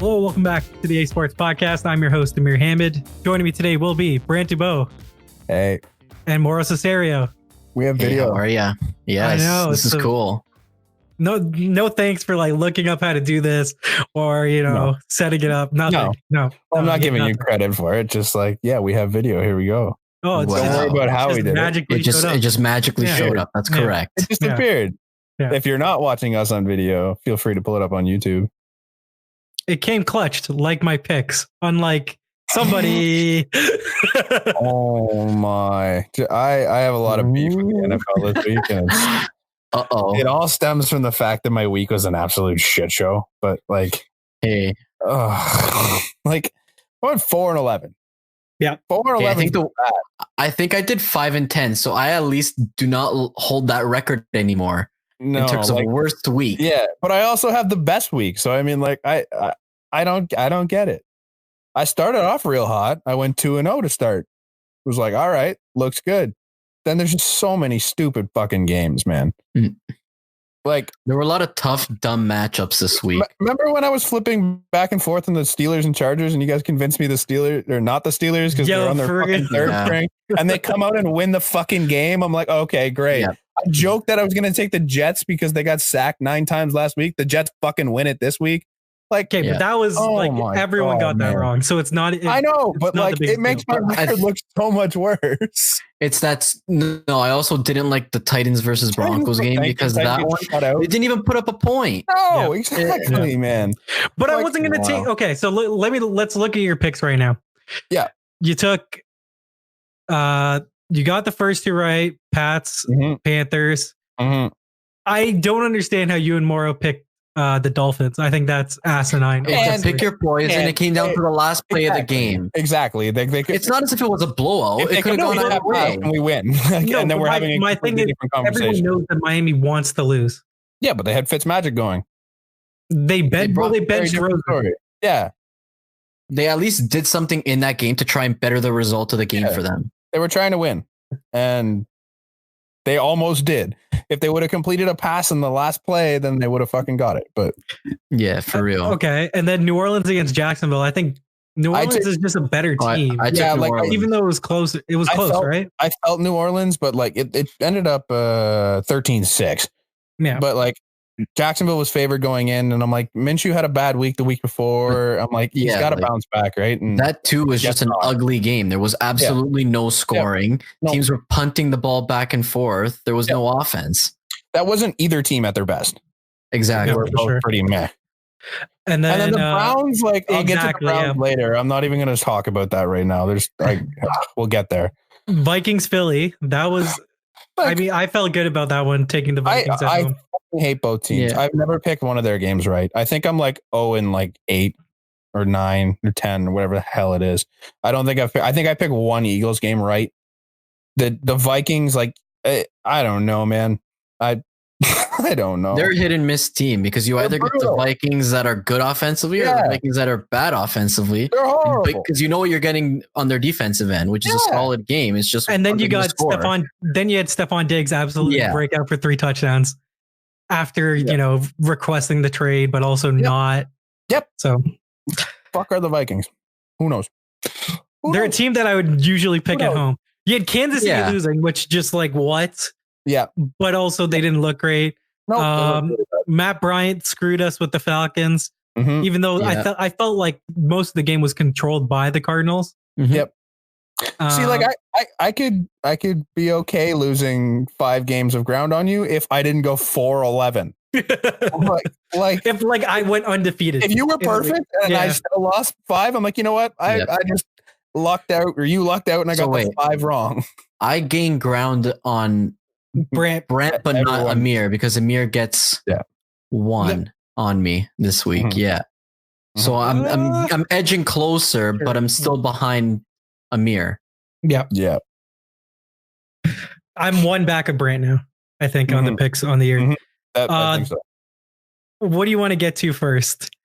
Hello, welcome back to the A Sports Podcast. I'm your host, Amir Hamid. Joining me today will be Brant Dubois. Hey. And Mauro Cesario. We have video. Hey, how are ya? Yes, I know, this is cool. No thanks for like looking up how to do this or, setting it up. Nothing. No. I'm not giving you credit for it. Just like, yeah, we have video. Here we go. Oh, it's don't worry about how we did it. It just magically showed up. That's correct. It just appeared. Yeah. If you're not watching us on video, feel free to pull it up on YouTube. It came clutched like my picks, unlike somebody. Oh my. I have a lot of beef with the NFL this week. And it all stems from the fact that my week was an absolute shit show. But like, hey, like I went 4-11. Yeah, 4-11. I think I did 5-10, so I at least do not hold that record anymore. No, in terms of worst week. Yeah, but I also have the best week. So I mean, like, I don't get it. I started off real hot. I went 2-0 to start. It was like, all right, looks good. Then there's just so many stupid fucking games, man. Like, there were a lot of tough, dumb matchups this week. Remember when I was flipping back and forth on the Steelers and Chargers, and you guys convinced me the Steelers are not the Steelers because they're on their fucking third string, and they come out and win the fucking game? I'm like, okay, great. Yeah. I joked that I was going to take the Jets because they got sacked 9 times last week. The Jets fucking win it this week. Like, okay, but that was everyone got that wrong. So it's not. I know, but like it makes my record look so much worse. No, I also didn't like the Titans versus Broncos game because that one they didn't even put up a point. No, exactly, man. But I wasn't going to take. Okay, so let's look at your picks right now. Yeah, you took. You got the first 2 right. Pats, Panthers. I don't understand how you and Morrow picked the Dolphins. I think that's asinine. Pick your poison. It came down to the last play of the game. Exactly. It's not as if it was a blowout. It could have gone either way. And we win. No, and then we're having a different conversation. Everyone knows that Miami wants to lose. Yeah, but they had Fitzmagic going. They benched Rosen. Yeah. They at least did something in that game to try and better the result of the game for them. They were trying to win. And they almost did. If they would have completed a pass in the last play, then they would have fucking got it. But yeah, for real. Okay. And then New Orleans against Jacksonville. I think New Orleans is just a better team. Even though it was close, right? I felt New Orleans, but like it ended up 13-6. Yeah. But like Jacksonville was favored going in, and I'm like, Minshew had a bad week the week before. I'm like, he's got to bounce back, right? And that too was just an ugly game. There was absolutely no scoring. No. Teams were punting the ball back and forth. There was no offense. That wasn't either team at their best. Exactly. They were both pretty meh. And then the Browns, like, I'll get to the Browns later. I'm not even going to talk about that right now. There's like, we'll get there. Philly. That was, I felt good about that one, taking the Vikings at home. I hate both teams. Yeah. I've never picked one of their games right. I think I'm like 8 or 9 or 10 or whatever the hell it is. I think I picked one Eagles game right. The Vikings, like, I don't know, man. I don't know. They're a hit and miss team because you either get the Vikings that are good offensively or the Vikings that are bad offensively. They're horrible because you know what you're getting on their defensive end, which is a solid game. It's just and then you got Stephon. Then you had Stephon Diggs absolutely break out for 3 touchdowns. After, requesting the trade, but also not. Yep. So, fuck are the Vikings? Who knows? They're a team that I would usually pick at home. You had Kansas City losing, which just like what? Yeah. But also they didn't look great. Matt Bryant screwed us with the Falcons, even though I felt like most of the game was controlled by the Cardinals. Yep. See, like I could be okay losing 5 games of ground on you if I didn't go 4-11. like if like I went undefeated. If you were perfect and I still lost 5, I'm like, you know what? I just lucked out, or you lucked out, and I got the 5 wrong. I gained ground on Brant, but not Amir because Amir gets 1 on me this week. So I'm edging closer, but I'm still behind Amir. Yeah. I'm 1 back of Brant now, I think, on the picks on the year. I think so. What do you want to get to first?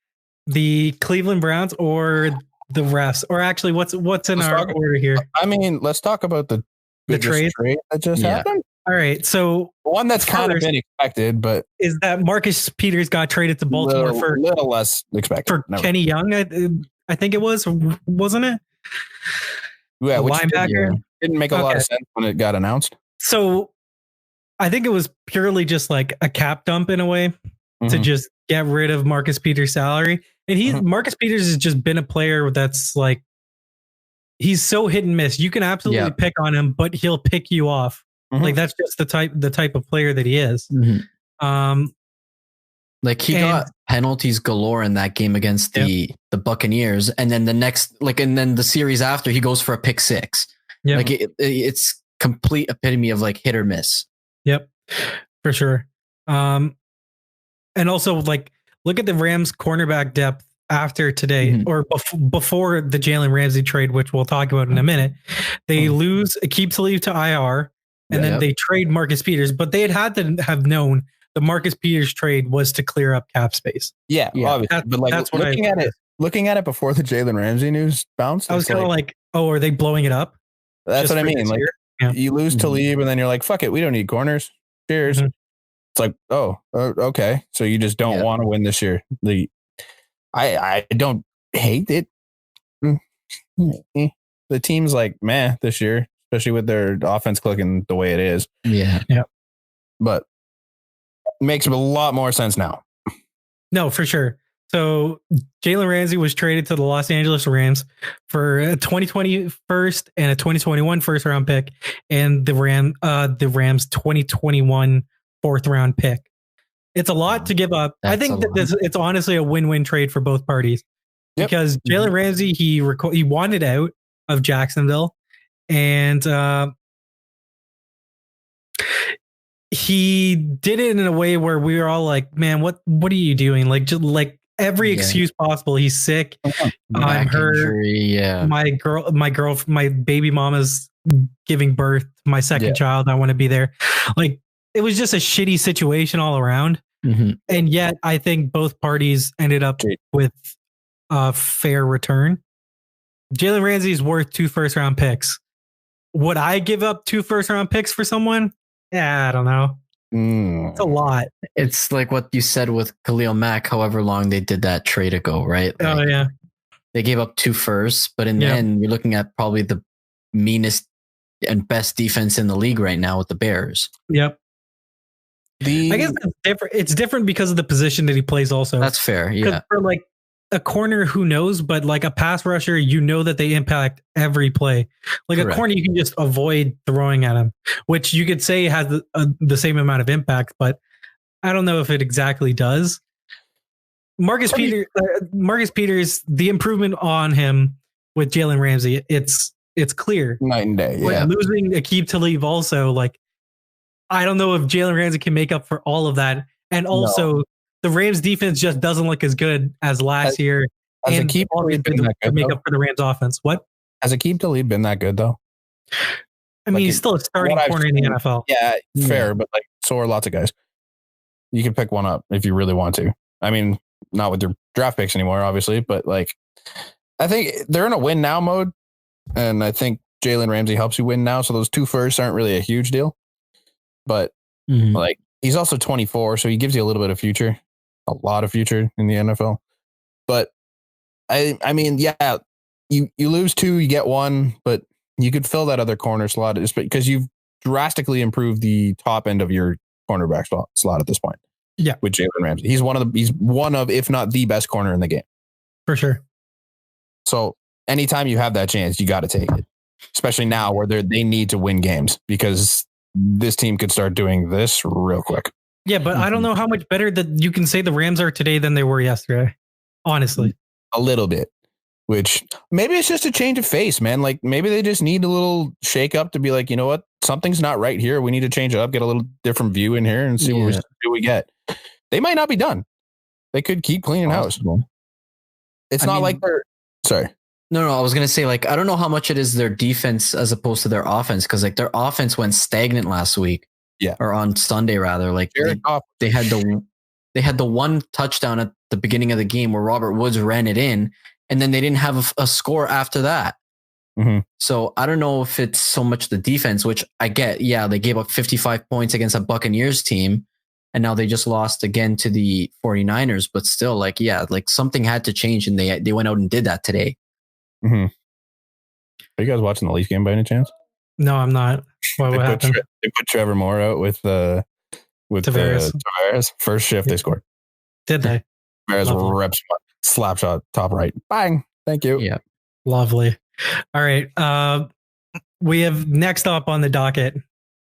The Cleveland Browns or the refs? Or actually, what's in our order here? I mean, let's talk about the trade that just happened. All right. So one that's kind of been expected, but is that Marcus Peters got traded to Baltimore for a little less expected for Kenny Young? I think it was, wasn't it? Yeah, which linebacker didn't make a lot of sense when it got announced. So I think it was purely just like a cap dump in a way to just get rid of Marcus Peters' salary. And Marcus Peters has just been a player that's like, he's so hit and miss. You can absolutely pick on him, but he'll pick you off. Like that's just the type of player that he is. Like he got penalties galore in that game against the Buccaneers, and then the series after he goes for a pick six. Like it's complete epitome of like hit or miss. Yep, for sure. And also like look at the Rams cornerback depth after today or before the Jalen Ramsey trade, which we'll talk about in a minute. They lose Aqib Talib to IR, and then they trade Marcus Peters, but they had to have known the Marcus Peters trade was to clear up cap space. Yeah, obviously. But like that's looking at it before the Jalen Ramsey news bounced, I was kind of like, oh, are they blowing it up? That's what I mean. Like you lose Talib, and then you're like, fuck it, we don't need corners. Cheers. It's like, oh, okay. So you just don't want to win this year. I don't hate it. The team's like, meh, this year, especially with their offense clicking the way it is. Yeah. But makes a lot more sense now. No, for sure. So Jalen Ramsey was traded to the Los Angeles Rams for a 2020 first and a 2021 first round pick, and the Rams 2021 fourth round pick. It's a lot to give up. I think that it's honestly a win-win trade for both parties because Jalen Ramsey, he wanted out of Jacksonville, and he did it in a way where we were all like, man, what are you doing? Like, just like every excuse possible. He's sick. I'm hurt. Injury, my baby mama's giving birth to my second child. I want to be there. Like, it was just a shitty situation all around. And yet I think both parties ended up with a fair return. Jalen Ramsey is worth 2 first round picks. Would I give up 2 first round picks for someone? Yeah, I don't know. It's a lot. It's like what you said with Khalil Mack, however long they did that trade ago, right? Like, they gave up 2 firsts, but in the end, you're looking at probably the meanest and best defense in the league right now with the Bears. Yep. I guess it's different. It's different because of the position that he plays also. That's fair. Yeah. For like a corner, who knows? But like a pass rusher, you know that they impact every play. Like a corner, you can just avoid throwing at him, which you could say has the same amount of impact, but I don't know if it exactly does. Marcus Peters, the improvement on him with Jalen Ramsey, it's clear. Night and day. Yeah. Like losing Aqib Talib also, like, I don't know if Jalen Ramsey can make up for all of that. And also, the Rams defense just doesn't look as good as last year. Has Aqib Talib been that good, make up for the Rams offense? What? Has Aqib Talib been that good, though? I mean, he's still a starting corner in the NFL. Yeah, fair, but like, so are lots of guys. You can pick one up if you really want to. I mean, not with your draft picks anymore, obviously, but like, I think they're in a win now mode. And I think Jalen Ramsey helps you win now. So those 2 firsts aren't really a huge deal. But like, he's also 24, so he gives you a little bit of future, a lot of future in the NFL. But I mean, yeah, you lose 2, you get 1, but you could fill that other corner slot just because you've drastically improved the top end of your cornerback slot at this point. Yeah, with Jalen Ramsey, he's one of, if not the best corner in the game, for sure. So anytime you have that chance, you got to take it, especially now where they need to win games because this team could start doing this real quick. Yeah, but I don't know how much better that you can say the Rams are today than they were yesterday. Honestly, a little bit, which maybe it's just a change of face, man. Like maybe they just need a little shake up to be like, you know what? Something's not right here. We need to change it up, get a little different view in here and see what we get. They might not be done. They could keep cleaning house. It's not like they're sorry. No, I was going to say, like, I don't know how much it is their defense as opposed to their offense. Cause like their offense went stagnant last week. Yeah. Or on Sunday rather. Like they had the 1 touchdown at the beginning of the game where Robert Woods ran it in, and then they didn't have a score after that. Mm-hmm. So I don't know if it's so much the defense, which I get. Yeah, they gave up 55 points against a Buccaneers team, and now they just lost again to the 49ers. But still, like, yeah, like something had to change, and they went out and did that today. Mm-hmm. Are you guys watching the Leafs game by any chance? No, I'm not. What happened? They put Trevor Moore out with Tavares. First shift they scored. Did they? Tavares reps slap shot top right. Bang. Thank you. Yeah. Lovely. All right. We have next up on the docket.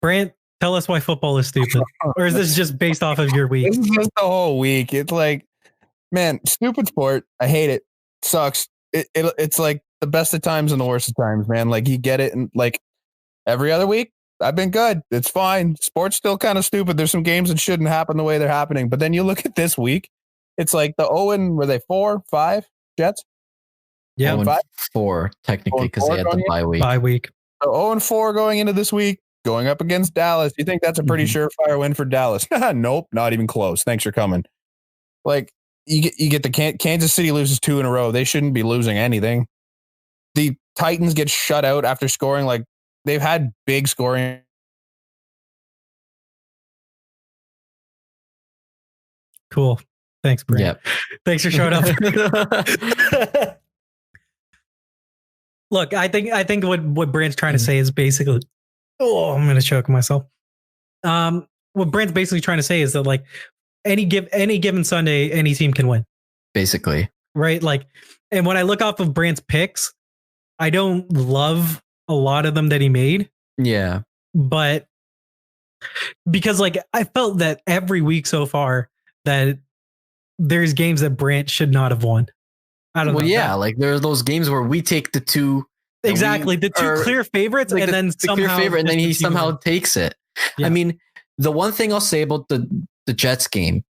Brant, tell us why football is stupid. Or is this just based off of your week? This is just the whole week. It's like, man, stupid sport. I hate it. Sucks. It's like the best of times and the worst of times, man. Like you get it, and like every other week, I've been good. It's fine. Sport's still kind of stupid. There's some games that shouldn't happen the way they're happening. But then you look at this week, it's like the Owen, were they 4, 5 Jets? Yeah, 4 technically because they had the bye week. Bye week. So 0-4 going into this week, going up against Dallas. You think that's a pretty surefire win for Dallas? Nope, not even close. Thanks for coming. Like you get the Kansas City loses 2 in a row. They shouldn't be losing anything. The Titans get shut out after scoring. Like they've had big scoring. Cool. Thanks, Brant. Yep. Thanks for showing up. Look, I think what Brant's trying to say is basically, I'm going to choke myself. What Brant's basically trying to say is that like any given Sunday, any team can win. Basically, right? Like, and when I look off of Brant's picks, I don't love a lot of them that he made. Yeah, but because like I felt that every week so far that there's games that Brant should not have won. I don't know. Well, yeah, like there are those games where we take the two clear favorites, like and then somehow and then he somehow takes it. Yeah. I mean, the one thing I'll say about the Jets game,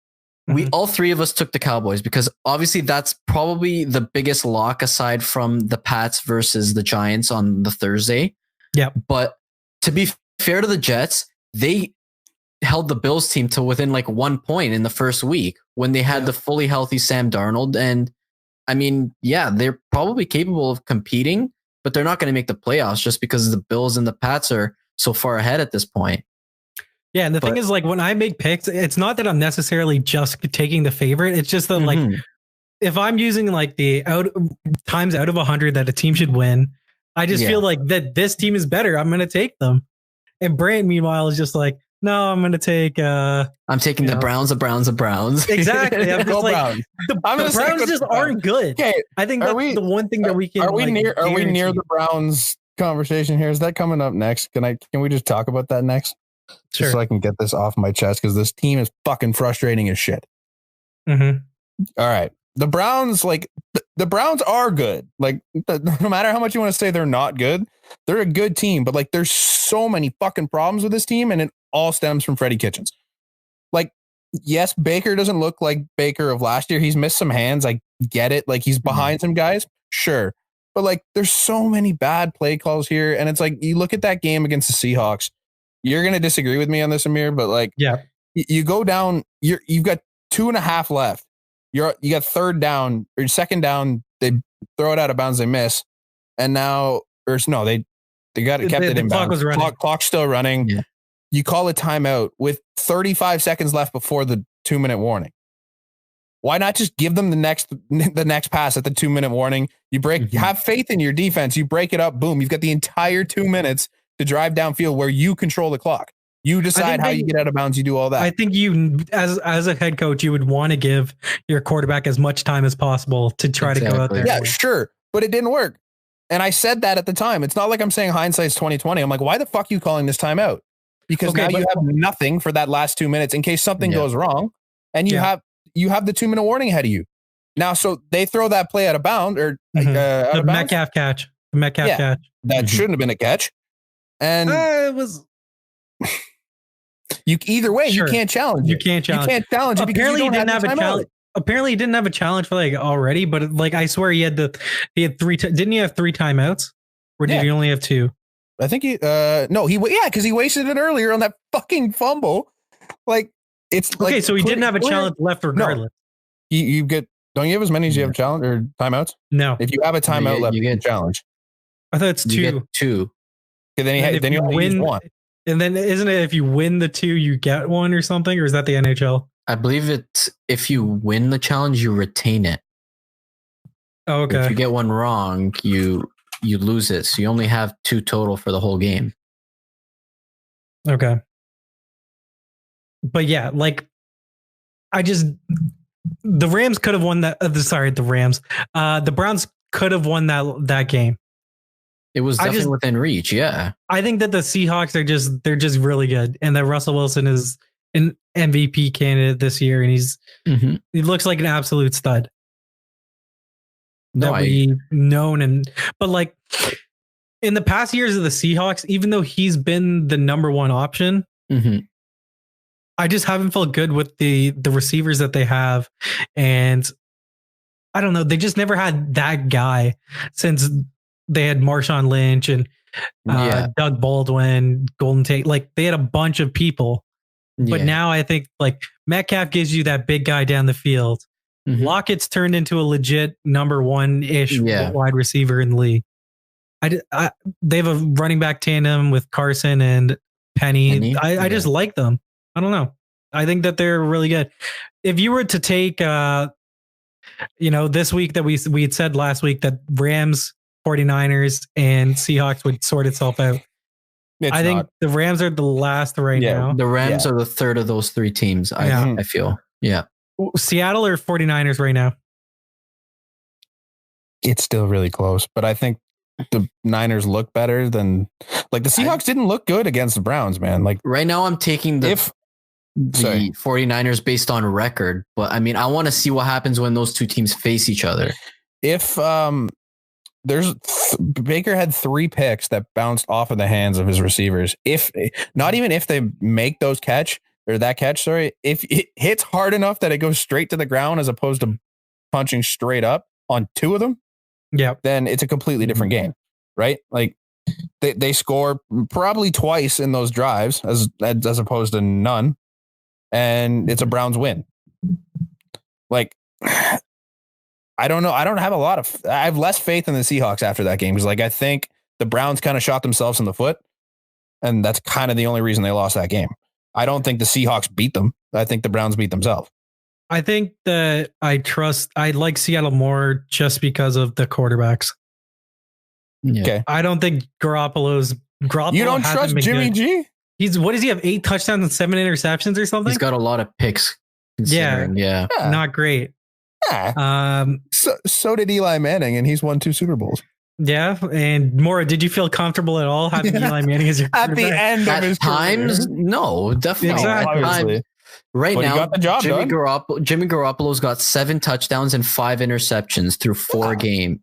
we all three of us took the Cowboys because obviously that's probably the biggest lock aside from the Pats versus the Giants on the Thursday. Yeah, but to be fair to the Jets, they held the Bills team to within like 1 point in the first week when they had the fully healthy Sam Darnold. And I mean, yeah, they're probably capable of competing, but they're not going to make the playoffs just because the Bills and the Pats are so far ahead at this point. Yeah, and the thing is, like, when I make picks, it's not that I'm necessarily just taking the favorite. It's just that, like, if I'm using, like, the times out of 100 that a team should win, I just feel like that this team is better. I'm going to take them. And Brant, meanwhile, is just like, no, I'm going to take... I'm taking the Browns. Exactly. I'm just like, the Browns just aren't good. Okay, I think that's the one thing that we can... Are we near the Browns conversation here? Is that coming up next? Can we just talk about that next? Sure. Just so I can get this off my chest because this team is fucking frustrating as shit. Mm-hmm. All right. The Browns, like, the Browns are good. Like, no matter how much you want to say they're not good, they're a good team. But, like, there's so many fucking problems with this team, and it all stems from Freddie Kitchens. Like, yes, Baker doesn't look like Baker of last year. He's missed some hands. I get it. Like, he's behind some guys. Sure. But, like, there's so many bad play calls here. And it's like, you look at that game against the Seahawks. You're going to disagree with me on this, Amir, but, like, you go down, you've got 2.5 left. You got third down or second down. They throw it out of bounds. They miss. And now, they kept it in bounds. Clock's still running. Yeah. You call a timeout with 35 seconds left before the 2-minute warning. Why not just give them the next pass at the 2-minute warning? You have faith in your defense. You break it up. Boom. You've got the entire 2 minutes to drive downfield where you control the clock. You decide how you get out of bounds. You do all that. I think you, as a head coach, you would want to give your quarterback as much time as possible to try to go out there. Yeah, sure. But it didn't work. And I said that at the time. It's not like I'm saying hindsight's 2020. I'm like, why the fuck are you calling this timeout? Because now you have nothing for that last 2 minutes in case something goes wrong. And you have the 2-minute warning ahead of you. Now, so they throw that play out of bounds or the Metcalf catch. Catch. That shouldn't have been a catch. And it was... Either way, you can't challenge it. You can't challenge it. Apparently, he didn't have a challenge. Apparently, he didn't have a challenge for like already, but like I swear he had 3. Didn't he have 3 timeouts? Or did he only have 2? I think because he wasted it earlier on that fucking fumble. Like it's okay, like, so he didn't have a challenge left regardless. No. You get, don't you have as many as you have challenge or timeouts? No. If you have a timeout left, you get a challenge. I thought it's 2. You get 2. Okay, then you only win 1. And then isn't it if you win the 2, you get 1 or something? Or is that the NHL? I believe it's if you win the challenge, you retain it. Oh, okay. If you get one wrong, you lose it. So you only have 2 total for the whole game. Okay. But yeah, like the Rams could have won that. The Rams. The Browns could have won that game. It was definitely within reach. Yeah. I think that the Seahawks they're just really good, and that Russell Wilson is an MVP candidate this year, and he looks like an absolute stud. But like in the past years of the Seahawks, even though he's been the number 1 option, I just haven't felt good with the receivers that they have, and I don't know. They just never had that guy since they had Marshawn Lynch and Doug Baldwin, Golden Tate. Like they had a bunch of people, but now I think like Metcalf gives you that big guy down the field. Lockett's turned into a legit number 1-ish wide receiver in the league. They have a running back tandem with Carson and Penny. I just like them. I don't know. I think that they're really good. If you were to take, this week that we had said last week that Rams, 49ers, and Seahawks would sort itself out. I think the Rams are the last right now. The Rams are the third of those 3 teams, I feel. Yeah. Seattle or 49ers right now? It's still really close, but I think the Niners look better than like the Seahawks didn't look good against the Browns, man. Like right now I'm taking the 49ers based on record, but I mean, I want to see what happens when those 2 teams face each other. If Baker had 3 picks that bounced off of the hands of his receivers. If they make those catch, if it hits hard enough that it goes straight to the ground as opposed to punching straight up on 2 of them, then it's a completely different game, right? Like they score probably twice in those drives as opposed to none, and it's a Browns win. Like I don't know. I have less faith in the Seahawks after that game because like I think the Browns kind of shot themselves in the foot, and that's kind of the only reason they lost that game. I don't think the Seahawks beat them. I think the Browns beat themselves. I think that I like Seattle more just because of the quarterbacks. Yeah. Okay. I don't think Garoppolo. You don't trust Jimmy G? What does he have? 8 touchdowns and 7 interceptions or something? He's got a lot of picks. Yeah. Not great. Yeah. So did Eli Manning, and he's won 2 Super Bowls. Yeah, and Maura, did you feel comfortable at all having Eli Manning as your at the end of his times? Career? No, definitely. Exactly. Right now, got the job Jimmy Garoppolo's got 7 touchdowns and 5 interceptions through 4 games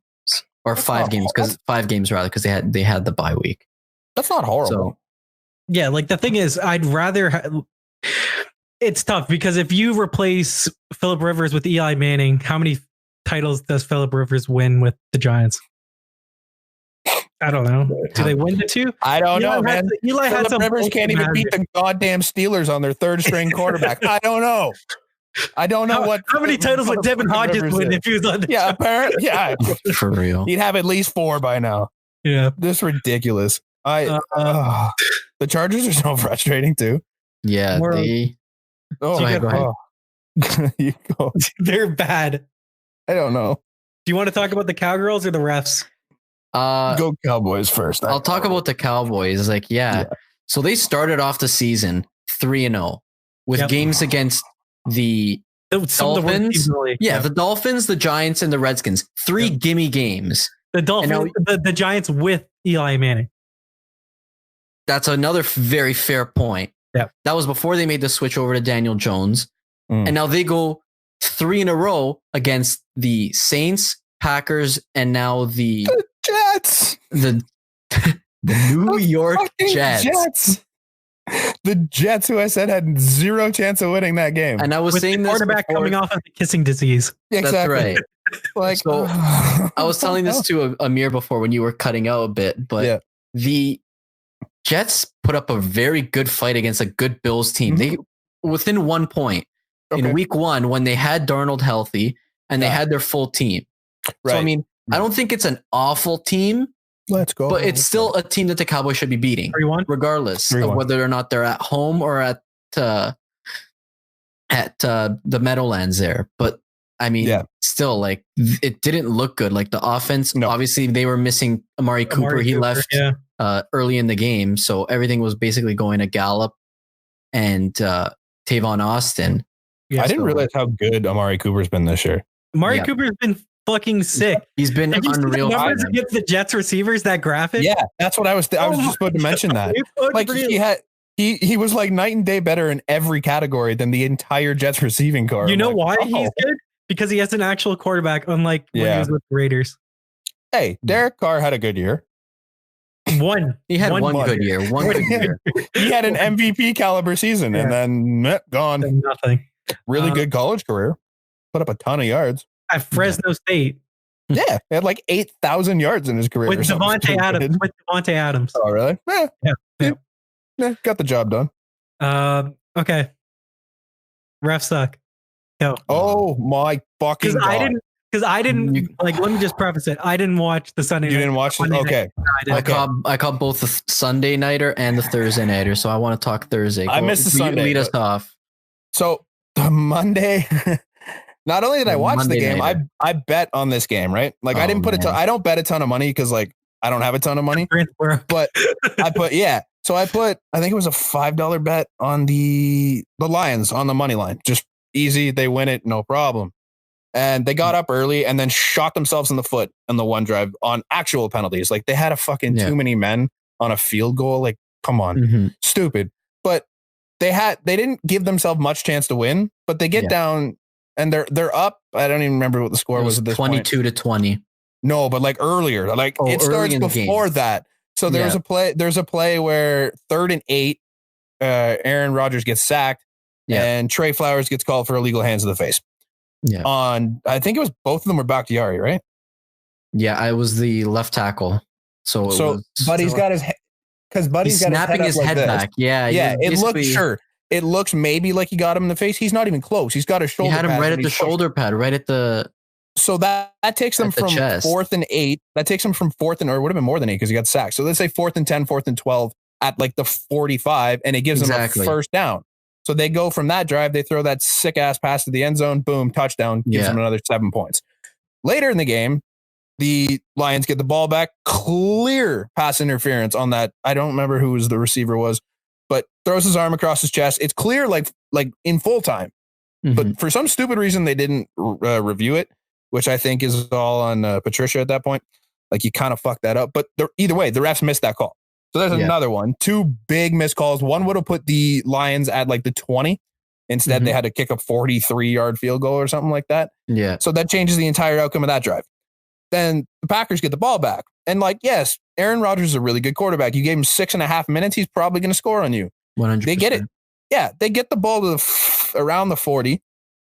or 5 games because 5 games rather because they had the bye week. That's not horrible. So, yeah, like the thing is, I'd rather. It's tough because if you replace Phillip Rivers with Eli Manning, how many titles does Phillip Rivers win with the Giants? I don't know. Do they win the 2? I don't know, man. Eli had some Rivers can't even beat the goddamn Steelers on their 3rd string quarterback. I don't know. How many titles would Devin Hodges win if he was on the apparently, for real. He'd have at least 4 by now. Yeah. This is ridiculous. The Chargers are so frustrating too. Yeah. You go. They're bad. I don't know. Do you want to talk about the Cowgirls or the refs? Go Cowboys first. I'll talk about the Cowboys. So they started off the season 3-0 with games against the Dolphins. The Dolphins, the Giants, and the Redskins. 3 gimme games. The Dolphins, the Giants with Eli Manning. That's another very fair point. Yeah, that was before they made the switch over to Daniel Jones, and now they go 3 in a row against the Saints, Packers, and now the Jets. The New York Jets. The Jets, who I said had 0 chance of winning that game. And I was saying the quarterback coming off of the kissing disease. Exactly. That's right. I was telling this to Amir before when you were cutting out a bit, but the Jets put up a very good fight against a good Bills team. They within 1 point in week 1 when they had Darnold healthy and they had their full team. Right. So I mean, I don't think it's an awful team, Let's go. But it's still a team that the Cowboys should be beating, 3-1? Regardless 3-1. of whether or not they're at home or at the Meadowlands there. But I mean, still, like, it didn't look good. Like the offense, obviously they were missing Amari Cooper. He left early in the game, so everything was basically going to Gallup and Tavon Austin. Yeah, I didn't realize how good Amari Cooper's been this year. Amari Cooper's been fucking sick. He's been unreal. Numbers against the Jets receivers, that graphic. Yeah, that's what I was. I was just about to mention that. Like he was like night and day better in every category than the entire Jets receiving core. You know why he's good? Because he has an actual quarterback, unlike when he was with the Raiders. Hey, Derek Carr had a good year. He had one good year. He had an MVP caliber season, and then gone. Nothing. Really good college career. Put up a ton of yards at Fresno State. Yeah, he had like 8,000 yards in his career with Devontae Adams. Oh, really? Yeah, got the job done. Okay. Refs suck. Go. Oh my fucking god! Because I didn't like. Let me just preface it. I didn't watch the Sunday. You didn't watch it? Okay. I caught both the Sunday nighter and the Thursday nighter, so I want to talk Thursday. I missed the Sunday. Lead us off. So the Monday. Not only did I watch the game, I bet on this game, right? Like I didn't put I don't bet a ton of money because like I don't have a ton of money. But I put So I think it was a $5 bet on the Lions on the money line. Just easy, they win it, no problem. And they got up early and then shot themselves in the foot on the one drive on actual penalties. Like they had a fucking too many men on a field goal. Like, come on, stupid. But they didn't give themselves much chance to win. But they get down. And they're up. I don't even remember what the score was at this 22 point. to 20. No, but like earlier, like it starts before that. So there's a play where 3rd and 8, Aaron Rodgers gets sacked, and Trey Flowers gets called for illegal hands to the face. Yeah. I think it was both of them were Bakhtiari, right? Yeah, I was the left tackle. So Buddy's got his because Buddy's got snapping his head back. Yeah, it looks It looks maybe like he got him in the face. He's not even close. He's got a shoulder pad. He had him right at the shoulder pad, right at the. So that takes them from 4th and 8. That takes them from 4th and, or it would have been more than 8 because he got sacked. So let's say 4th and 10, 4th and 12 at like the 45, and it gives them a first down. So they go from that drive, they throw that sick ass pass to the end zone, boom, touchdown, gives them another 7 points. Later in the game, the Lions get the ball back, clear pass interference on that. I don't remember who the receiver was, but throws his arm across his chest. It's clear, like in full time. But for some stupid reason, they didn't review it, which I think is all on Patricia at that point. Like, you kind of fucked that up. But either way, the refs missed that call. So there's another one. 2 big missed calls. One would have put the Lions at like the 20. Instead, they had to kick a 43-yard field goal or something like that. Yeah. So that changes the entire outcome of that drive. Then the Packers get the ball back. And like, yes, Aaron Rodgers is a really good quarterback. You gave him 6.5 minutes. He's probably going to score on you. 100%. They get it. Yeah. They get the ball to around the 40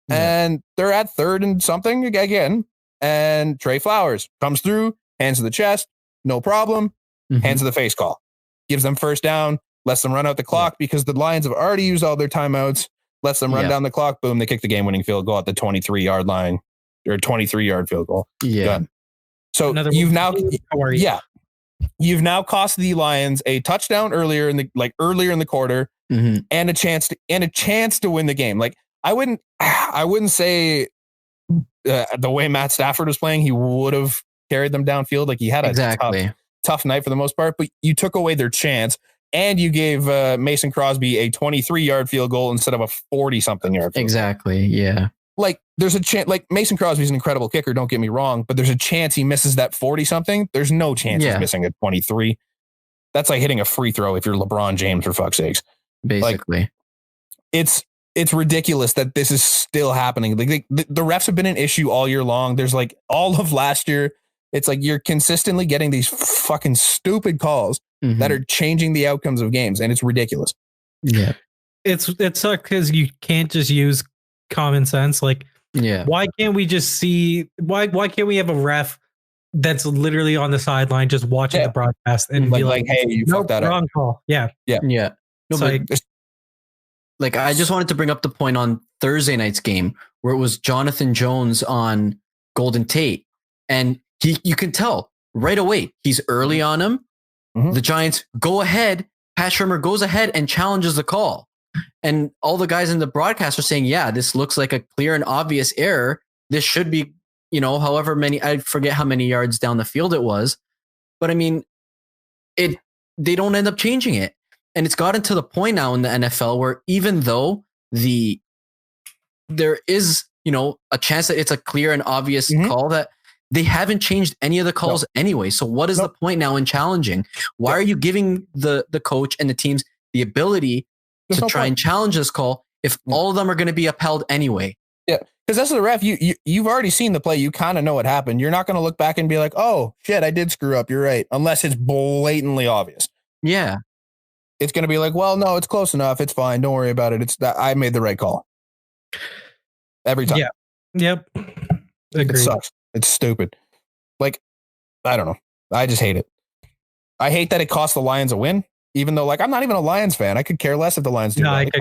and they're at 3rd and something again. And Trey Flowers comes through, hands to the chest. No problem. Hands to the face call. Gives them first down. Lets them run out the clock because the Lions have already used all their timeouts. Lets them run down the clock. Boom. They kick the game winning field goal at the 23-yard line or 23-yard field goal. Yeah. Done. So you've now cost the Lions a touchdown earlier in the quarter and a chance to win the game. Like I wouldn't say the way Matt Stafford was playing, he would have carried them downfield. Like he had a tough night for the most part, but you took away their chance and you gave Mason Crosby a 23-yard field goal instead of a 40-something yard field goal. Yeah. Like there's a chance, like Mason Crosby's an incredible kicker. Don't get me wrong, but there's a chance he misses that 40 something. There's no chance he's missing a 23. That's like hitting a free throw. If you're LeBron James, for fuck's sakes, basically it's ridiculous that this is still happening. Like the refs have been an issue all year long. There's like all of last year. It's like you're consistently getting these fucking stupid calls that are changing the outcomes of games. And it's ridiculous. Yeah. It's because you can't just use common sense. Like, why can't we just see why can't we have a ref that's literally on the sideline just watching the broadcast and be like, hey, you fucked that up. Call. Yeah. No, like I just wanted to bring up the point on Thursday night's game where it was Jonathan Jones on Golden Tate, and you can tell right away. He's early on him. Mm-hmm. The Giants go ahead. Pat Shurmur goes ahead and challenges the call. And all the guys in the broadcast are saying, yeah, this looks like a clear and obvious error. This should be, however many, I forget how many yards down the field it was. But I mean, they don't end up changing it. And it's gotten to the point now in the NFL where even though there is, a chance that it's a clear and obvious call, that they haven't changed any of the calls anyway. So what is the point now in challenging? Why are you giving the coach and the teams the ability to try and challenge this call if all of them are going to be upheld anyway? Yeah, because that's the ref. You've already seen the play. You kind of know what happened. You're not going to look back and be like, oh, shit, I did screw up. You're right. Unless it's blatantly obvious. Yeah. It's going to be like, well, no, it's close enough. It's fine. Don't worry about it. It's that I made the right call. Every time. Yeah. Yep. Agreed. It sucks. It's stupid. Like, I don't know. I just hate it. I hate that it cost the Lions a win, even though, like, I'm not even a Lions fan. I could care less if the Lions do. It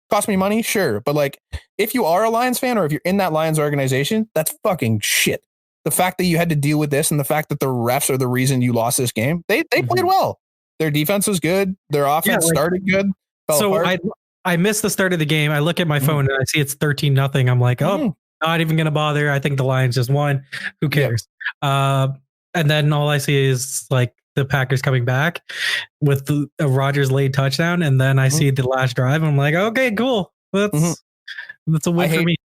cost me money, sure. But, like, if you are a Lions fan or if you're in that Lions organization, that's fucking shit. The fact that you had to deal with this and the fact that the refs are the reason you lost this game, they played well. Their defense was good. Their offense started good. So I missed the start of the game. I look at my phone and I see it's 13-0. I'm like, not even going to bother. I think the Lions just won. Who cares? And then all I see is like the Packers coming back with the Rodgers late touchdown. And then I see the last drive. I'm like, okay, cool. That's a win for me.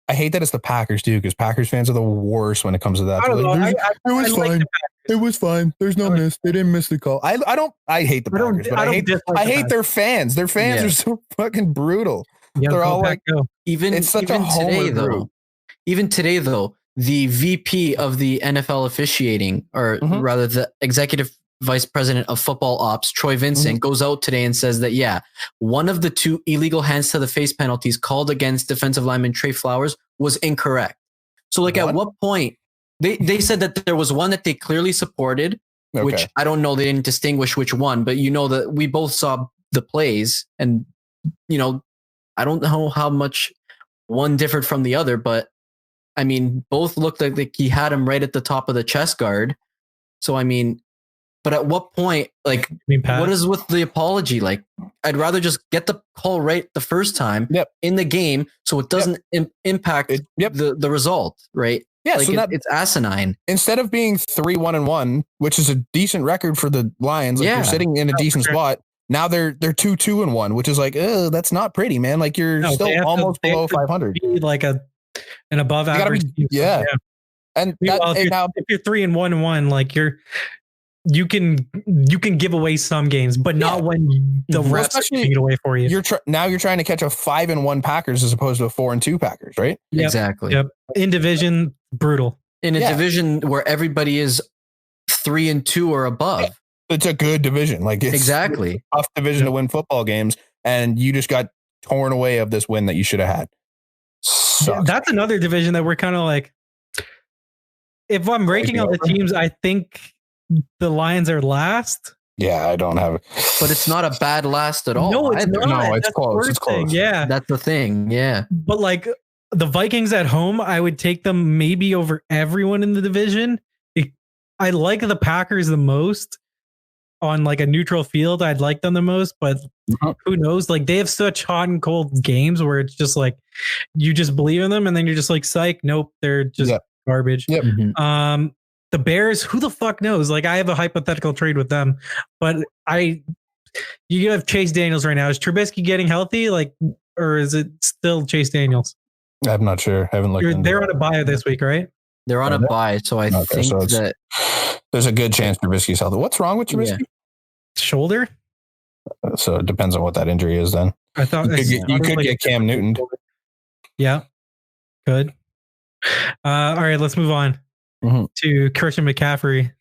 I hate that it's the Packers too, because Packers fans are the worst when it comes to that. It was fine. It was fine. There's no miss. They didn't miss the call. I hate the Packers, but I hate their fans. Their fans are so fucking brutal. Yeah, they're all like, it's such a homer group. Even today, though, the VP of the NFL officiating, or rather the executive vice president of football ops, Troy Vincent, goes out today and says that, one of the 2 illegal hands to the face penalties called against defensive lineman Trey Flowers was incorrect. So, like, at what point? They said that there was one that they clearly supported, which I don't know. They didn't distinguish which one, but that we both saw the plays, and, I don't know how much one differed from the other, but I mean, both looked like he had him right at the top of the chest guard. So, I mean, but at what point, like, what is with the apology? Like, I'd rather just get the call right the first time in the game so it doesn't impact the result, right? Yeah, like so it's asinine. Instead of being 3-1-1, which is a decent record for the Lions, like you're sitting in a decent spot. Now they're 2-2-1, which is like, that's not pretty, man. Like you're still almost below 500. Like an above average. Yeah. And if you're 3-1-1, like you can give away some games, but not when the refs are giving it away for you. Now you're trying to catch a 5-1 Packers as opposed to a 4-2 Packers, right? Yep. Exactly. Yep. In division, brutal. In a division where everybody is 3-2 or above. It's a good division. Like it's exactly a tough division to win football games, and you just got torn away of this win that you should have had. Yeah, that's another division that we're kind of like. If I'm ranking out the teams, I think the Lions are last. Yeah, I don't have it, but it's not a bad last at all. No, it's not. No, it's close. It's close. Yeah, that's the thing. Yeah, but like the Vikings at home, I would take them maybe over everyone in the division. I like the Packers the most. On like a neutral field, I'd like them the most, but who knows? Like they have such hot and cold games where it's just like you just believe in them, and then you're just like, psych, nope, they're just garbage. Yep. The Bears, who the fuck knows? Like I have a hypothetical trade with them, but you have Chase Daniels right now. Is Trubisky getting healthy? Like, or is it still Chase Daniels? I'm not sure. I haven't looked. They're on a bye this week, right? They're on a bye, so I think that there's a good chance Trubisky's healthy. What's wrong with Trubisky? Shoulder. So it depends on what that injury is. Then I thought you could get Cam Newton. Yeah, good. All right, let's move on to Christian McCaffrey.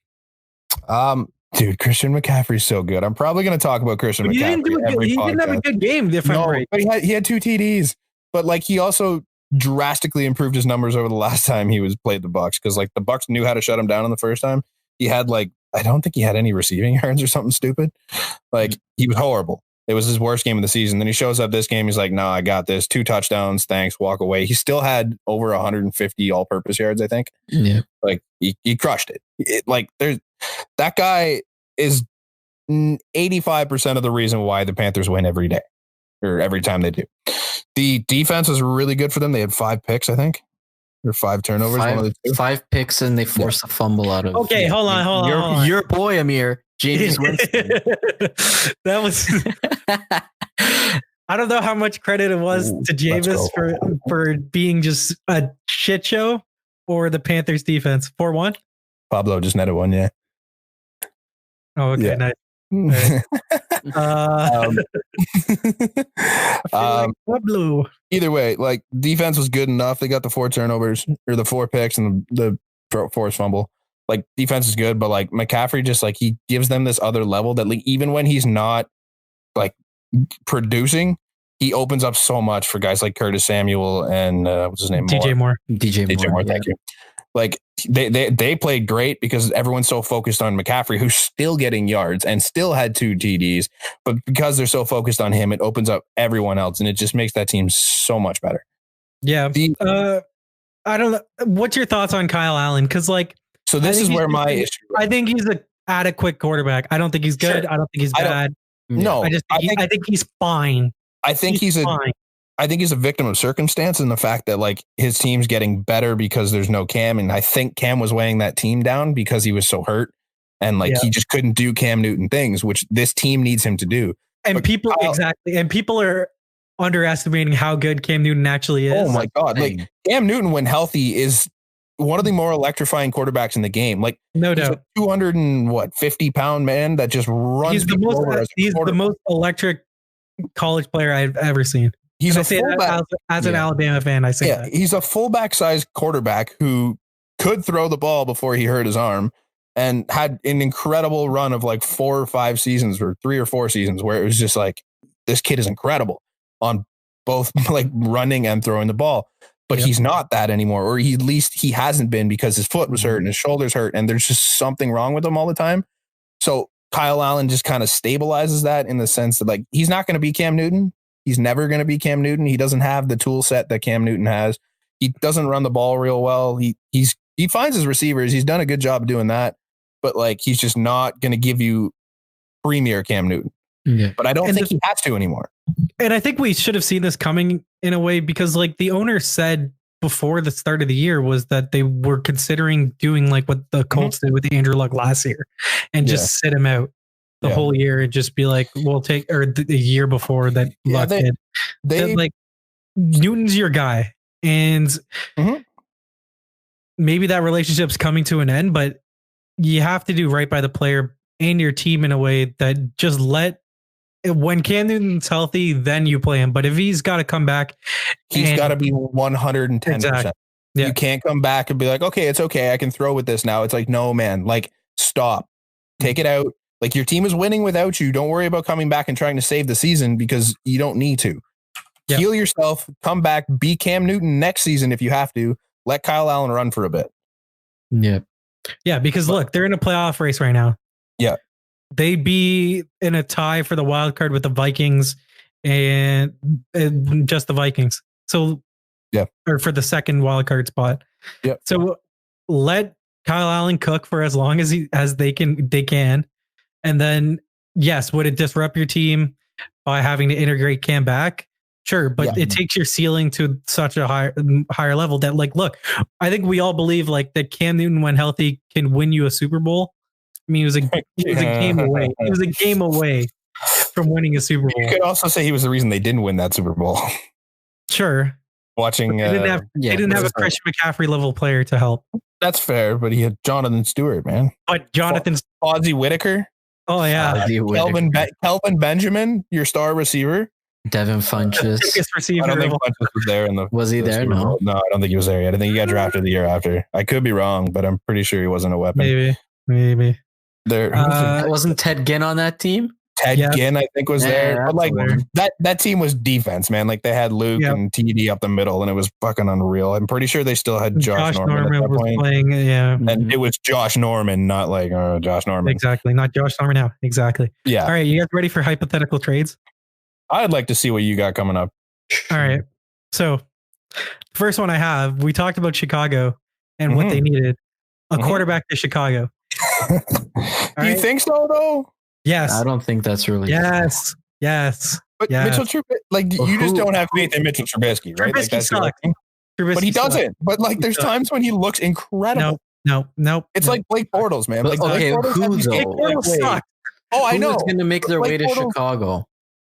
Dude, Christian McCaffrey's so good. I'm probably going to talk about Christian McCaffrey. He didn't have a good game. But he had 2 TDs. But like he also drastically improved his numbers over the last time he played the Bucs, because like the Bucs knew how to shut him down in the first time. He had like, I don't think he had any receiving yards or something stupid. Like he was horrible. It was his worst game of the season. Then he shows up this game. He's like, no, I got this. 2 touchdowns. Thanks. Walk away. He still had over 150 all-purpose yards, I think. Yeah. Like, he crushed it. That guy is 85% of the reason why the Panthers win every day, or every time they do. The defense was really good for them. They had 5 picks, I think. Or 5 turnovers. 5 picks, and they forced a fumble out of. Okay, hold on. Your boy Amir, James Winston. That was. I don't know how much credit it was to Jameis for being just a shit show, or the Panthers defense. 4-1. Pablo just netted one, yeah. Oh, okay, nice. Pablo. Either way, like, defense was good enough. They got the 4 turnovers, or the 4 picks, and the forced fumble. Like, defense is good, but like McCaffrey just, like, he gives them this other level that, like, even when he's not like producing, he opens up so much for guys like Curtis Samuel and what's his name? DJ Moore. DJ Moore. Thank you. Like, they played great because everyone's so focused on McCaffrey, who's still getting yards and still had 2 TDs, but because they're so focused on him, it opens up everyone else, and it just makes that team so much better. Yeah. I don't know. What's your thoughts on Kyle Allen? Because, like, so this is where my issue. I think he's an adequate quarterback. I don't think he's good. Sure. I don't think he's bad. No, I think he's fine. I think he's fine. I think he's a victim of circumstance and the fact that, like, his team's getting better because there's no Cam. And I think Cam was weighing that team down because he was so hurt. And, like, he just couldn't do Cam Newton things, which this team needs him to do. And but people are underestimating how good Cam Newton actually is. Oh my God. Like, Cam Newton, when healthy, is one of the more electrifying quarterbacks in the game. Like, no doubt, 250-pound man that just runs. He's the most electric college player I've ever seen. He's a fullback. As an Alabama fan, I say that. He's a fullback-sized quarterback who could throw the ball before he hurt his arm, and had an incredible run of like 4 or 5 seasons, or 3 or 4 seasons, where it was just like, this kid is incredible on both, like, running and throwing the ball. But he's not that anymore, or at least he hasn't been, because his foot was hurt and his shoulders hurt, and there's just something wrong with him all the time. So Kyle Allen just kind of stabilizes that, in the sense that, like, he's not going to be Cam Newton. He's never going to be Cam Newton. He doesn't have the tool set that Cam Newton has. He doesn't run the ball real well. He finds his receivers. He's done a good job doing that, but, like, he's just not going to give you premier Cam Newton. Yeah. But I don't think he has to anymore. And I think we should have seen this coming, in a way, because, like, the owner said before the start of the year was that they were considering doing like what the Colts did with Andrew Luck last year, and just sit him out the whole year and just be like, we'll take, or the year before that Luck did. That, like, Newton's your guy, and maybe that relationship's coming to an end, but you have to do right by the player and your team in a way that just when Cam Newton's healthy, then you play him. But if he's got to come back, he's got to be 110%. Exactly. Yeah. You can't come back and be like, okay, it's okay, I can throw with this now. It's like, no, man, like, stop, take it out. Like, your team is winning without you. Don't worry about coming back and trying to save the season, because you don't need to. Heal yourself, come back, be Cam Newton next season if you have to. Let Kyle Allen run for a bit. Yeah. Yeah, because look, they're in a playoff race right now. Yeah. They'd be in a tie for the wild card with the Vikings and just the Vikings. So, or for the second wild card spot. Yeah. So let Kyle Allen cook for as long as they can. And then, yes, would it disrupt your team by having to integrate Cam back? Sure, but it takes your ceiling to such a higher level that, like, look, I think we all believe, like, that Cam Newton, when healthy, can win you a Super Bowl. I mean, he was a game away. He was a game away from winning a Super Bowl. You could also say he was the reason they didn't win that Super Bowl. Sure. Watching, they didn't have a Christian McCaffrey level player to help. That's fair, but he had Jonathan Stewart, man. But Jonathan's Ozzie Whitaker. Oh yeah, Kelvin Benjamin, your star receiver. Devin Funchess. I don't think Funchess was there. Was he there? No, I don't think he was there yet. I think he got drafted the year after. I could be wrong, but I'm pretty sure he wasn't a weapon. Maybe. There wasn't Ted Ginn on that team. Ted Ginn, I think, was there. But like that team was defense, man. Like they had Luke and TD up the middle, and it was fucking unreal. I'm pretty sure they still had Josh Norman at that point. Playing, and it was Josh Norman, not like Josh Norman. Exactly, not Josh Norman now. Exactly. Yeah. All right, you guys ready for hypothetical trades? I'd like to see what you got coming up. All right. So, first one I have, we talked about Chicago and what they needed. A quarterback to Chicago. Do you think so, though? Yes. I don't think that's really. Yes. Yes. But Mitchell Trubisky, you just don't have faith in Mitchell Trubisky, right? Trubisky sucks. But he doesn't. But like, there's times when he looks incredible. No. It's like Blake Bortles, man. Like, okay, who though? Blake Bortles sucks. Oh, I know. Who's going to make their way to Chicago?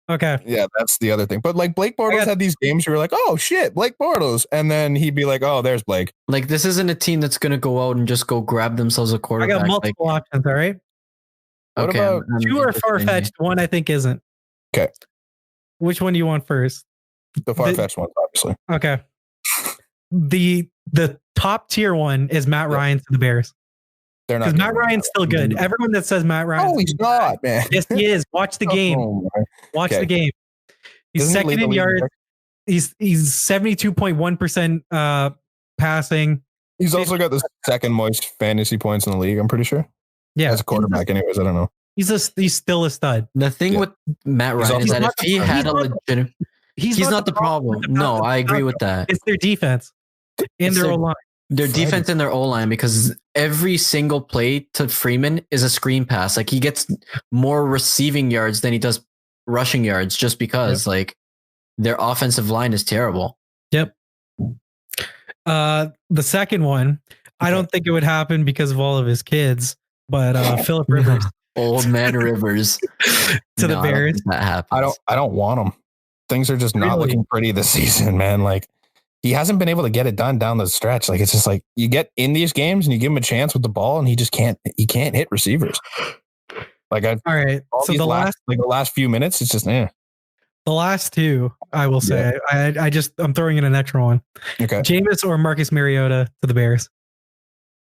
Okay. Yeah, that's the other thing. But like Blake Bortles had these games where you're like, oh shit, Blake Bortles. And then he'd be like, oh, there's Blake. Like, this isn't a team that's going to go out and just go grab themselves a quarterback. I got multiple options, all right? What about two are far-fetched? One I think isn't. Okay. Which one do you want first? The far-fetched one, obviously. Okay. The top tier one is Matt Ryan to the Bears. They're not. Because Matt Ryan's still good. Everyone that says Matt Ryan. Oh, he's not, man. Yes, he is. Watch the game. Watch the game. He's second in yards. He's 72.1% passing. He's also got the second most fantasy points in the league, I'm pretty sure. Yeah. As a quarterback, anyways. I don't know. He's still a stud. The thing with Matt Ryan is that if he had a legitimate... He's not the problem. No, I agree with that. It's their defense and their O-line. Their defense and their O-line, because every single play to Freeman is a screen pass. Like, he gets more receiving yards than he does rushing yards just because like their offensive line is terrible. Yep. The second one, I don't think it would happen because of all of his kids, but Phillip Rivers. Old man Rivers to the Bears. That happens. I don't want him. Things are just not looking pretty this season, man. Like, he hasn't been able to get it done down the stretch. Like, it's just like you get in these games and you give him a chance with the ball and he just can't hit receivers. Like, all right. So the last few minutes, it's just The last two, I will say, I'm throwing in an extra one. Okay. Jameis or Marcus Mariota to the Bears.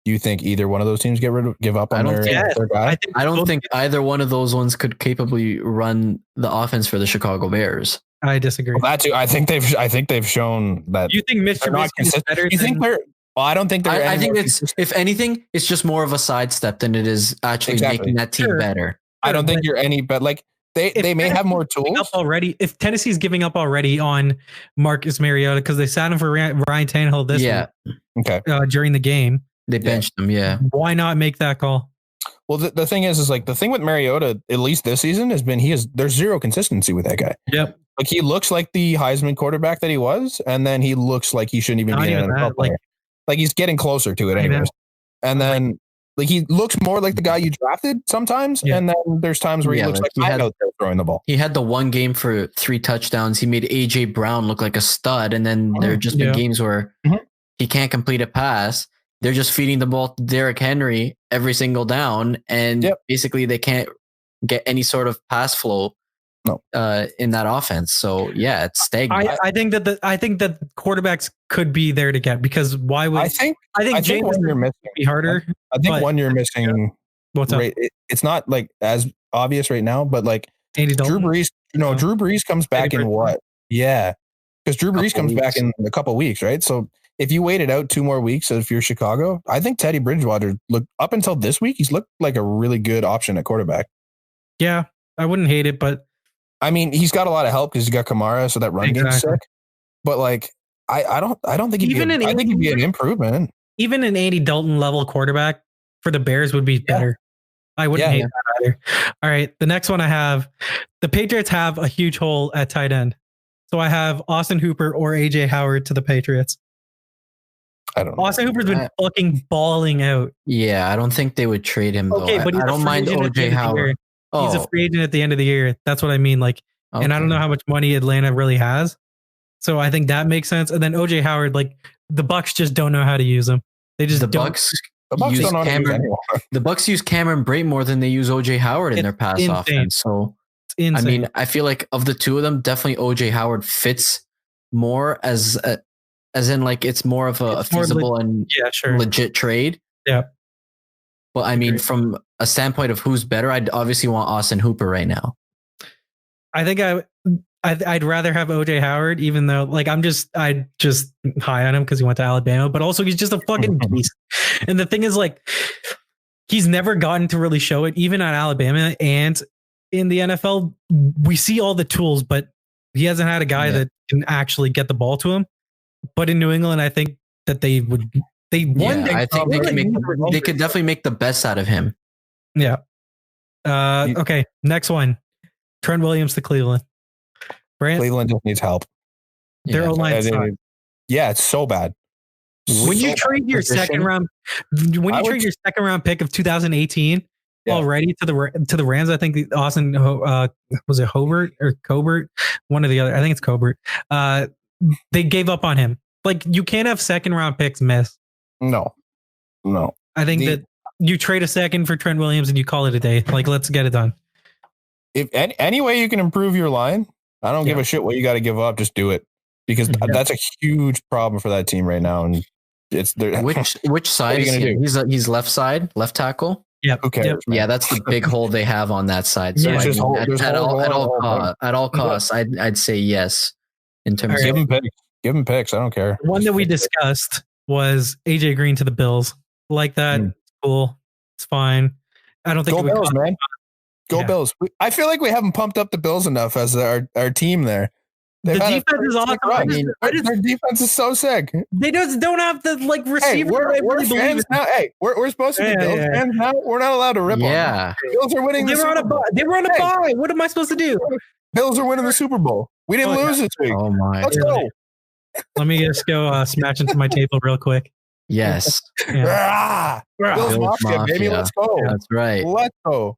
Do you think either one of those teams give up on their guy? I don't think either one of those ones could capably run the offense for the Chicago Bears. I disagree. Well, that too. I think they've shown that. You think Mitch Trubisky is better? You think they're? Well, I don't think they're. I think it's, if anything, it's just more of a sidestep than it is actually making that team better. I don't think you're any, but like they may have more tools already. If Tennessee's giving up already on Marcus Mariota because they sat him for Ryan Tannehill this week, during the game, they benched him. Yeah, why not make that call? Well, the thing is like the thing with Mariota, at least this season, has been there's zero consistency with that guy. Yep. Like, he looks like the Heisman quarterback that he was, and then he looks like he shouldn't even be an NFL player. Like, he's getting closer to it anyways. And then like he looks more like the guy you drafted sometimes, and then there's times where he looks like I'm out there throwing the ball. He had the one game for 3 touchdowns. He made AJ Brown look like a stud, and then there have just been games where he can't complete a pass. They're just feeding the ball to Derrick Henry every single down, and basically they can't get any sort of pass flow in that offense. So yeah, it's stagnant. I think that quarterbacks could be there to get, because why would I think James you're missing be harder. I think one you're missing. What's up? It's not like as obvious right now, but like Andy Drew Brees. No, Drew Brees comes back in what? Yeah, because Drew Brees comes back in a couple weeks, right? So if you waited out 2 more weeks, if you're Chicago, I think Teddy Bridgewater looked up until this week. He's looked like a really good option at quarterback. Yeah, I wouldn't hate it, but I mean, he's got a lot of help because he's got Kamara, so that run game's sick. But like, I don't think he'd be an improvement. Even an Andy Dalton level quarterback for the Bears would be better. I wouldn't hate that either. All right, the next one I have, the Patriots have a huge hole at tight end. So I have Austin Hooper or AJ Howard to the Patriots. I don't know. Austin Hooper's been fucking balling out. Yeah, I don't think they would trade him though. But I don't mind OJ Howard. He's a free agent at the end of the year. That's what I mean. Like, and I don't know how much money Atlanta really has. So I think that makes sense. And then OJ Howard, like, the Bucs just don't know how to use him. They just Bucs use Cameron Brate more than they use OJ Howard in their pass offense. So I mean, I feel like of the two of them, definitely OJ Howard fits more as in like it's more of a feasible and legit trade. Yeah. But I mean, from a standpoint of who's better, I'd obviously want Austin Hooper right now. I think I'd rather have OJ Howard, even though like I'd just high on him because he went to Alabama, but also he's just a fucking beast. And the thing is, like, he's never gotten to really show it, even at Alabama. And in the NFL, we see all the tools, but he hasn't had a guy that can actually get the ball to him. But in New England, I think that they would. I think they could definitely make the best out of him. Yeah. Okay. Next one. Trent Williams to Cleveland. Brant? Cleveland just needs help. Their O-line sucks. Yeah, it's so bad. When you trade your second round pick of 2018 already to the Rams, I think Austin was it Hobart or Cobert, one or the other. I think it's Cobert. They gave up on him. Like, you can't have second round picks miss. No. I think that you trade a second for Trent Williams and you call it a day. Like, let's get it done. If any way you can improve your line, I don't give a shit what you got to give up. Just do it, because that's a huge problem for that team right now. And it's which side is he? He's left side, left tackle. Yeah. Okay. Yep. Yeah, that's the big hole they have on that side. So at all costs, I'd say yes. In terms of give him picks. I don't care. One that we discussed was AJ Green to the Bills. Like that. Cool. It's fine. I don't think go Bills, man. Go Bills. I feel like we haven't pumped up the Bills enough as our team there. The defense is awesome. Their defense is so sick. They just don't have the receiver. Hey, we're fans now. Hey, we're supposed to be Bills fans now. We're not allowed to rip on them. Bills are winning. They were on a bye. What am I supposed to do? Bills are winning the Super Bowl. We didn't lose this week. Oh my! Let's go. Let me just go smash into my table real quick. Yes. Bills Mafia, baby. Let's go. That's right. Let's go.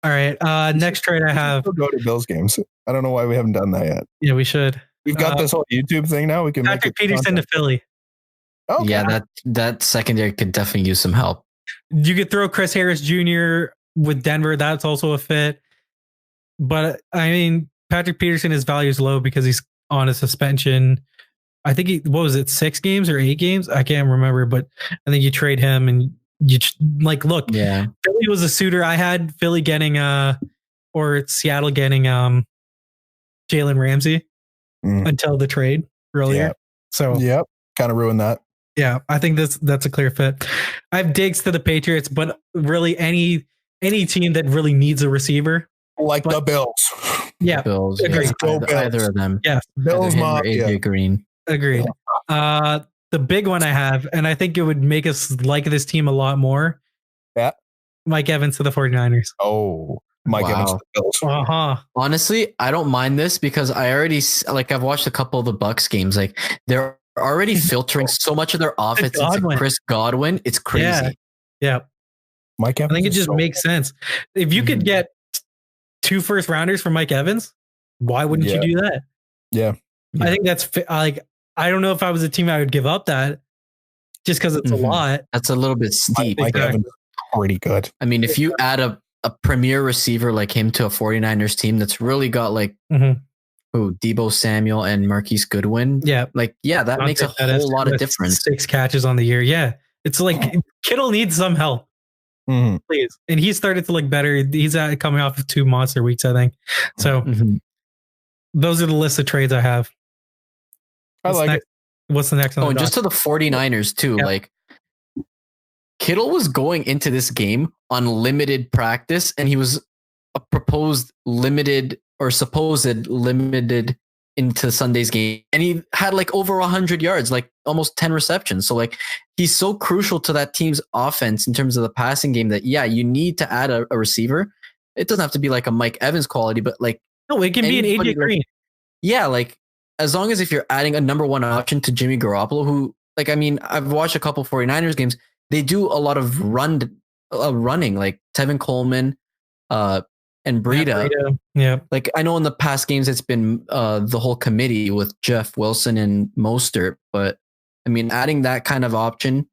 All right. Next trade I have. We'll go to Bills games. I don't know why we haven't done that yet. Yeah, we should. We've got this whole YouTube thing now. We can Patrick Peterson to Philly. Okay. Yeah, that secondary could definitely use some help. You could throw Chris Harris Jr. with Denver. That's also a fit. But I mean, Patrick Peterson, his value is low because he's on a suspension. I think what was it, 6 games or 8 games? I can't remember, but I think you trade him and you look. Yeah, Philly was a suitor. I had Philly getting or Seattle getting Jalen Ramsey until the trade earlier. Yeah. So kind of ruined that. Yeah, I think that's a clear fit. I have Diggs to the Patriots, but really any team that really needs a receiver. Like the Bills. Yeah. Bills. Either of them. Yeah. Bills Mafia. Green. Agreed. The big one I have, and I think it would make us like this team a lot more. Yeah. Mike Evans to the 49ers. Oh, Mike Evans to the Bills. Uh-huh. Honestly, I don't mind this because I already I've watched a couple of the Bucs games. Like, they're already filtering so much of their offense into Chris Godwin. It's crazy. Yeah. Mike Evans. I think it just makes sense. If you could get 2 first rounders for Mike Evans, why wouldn't you do that? Yeah. I think that's I don't know if I was a team I would give up that just because it's a lot. That's a little bit steep. Mike Evans is pretty good. I mean, if you add a premier receiver like him to a 49ers team that's really got Deebo Samuel and Marquise Goodwin. Yeah. That makes a whole lot of difference. 6 catches on the year. Yeah. It's like Kittle needs some help. Please. And he started to look better. He's coming off of 2 monster weeks, I think. So those are the list of trades I have. What's the next one? Oh, and just to the 49ers too. Yeah. Like, Kittle was going into this game on limited practice, and he was a proposed limited or supposed limited into Sunday's game, and he had over 100 yards, almost 10 receptions. So he's so crucial to that team's offense in terms of the passing game that you need to add a receiver. It doesn't have to be like a Mike Evans quality, but no, it can be an AJ Green. As long as if you're adding a number 1 option to Jimmy Garoppolo, who I've watched a couple 49ers games. They do a lot of running, like Tevin Coleman, and Breida. Yeah. I know in the past games, it's been the whole committee with Jeff Wilson and Mostert, but adding that kind of option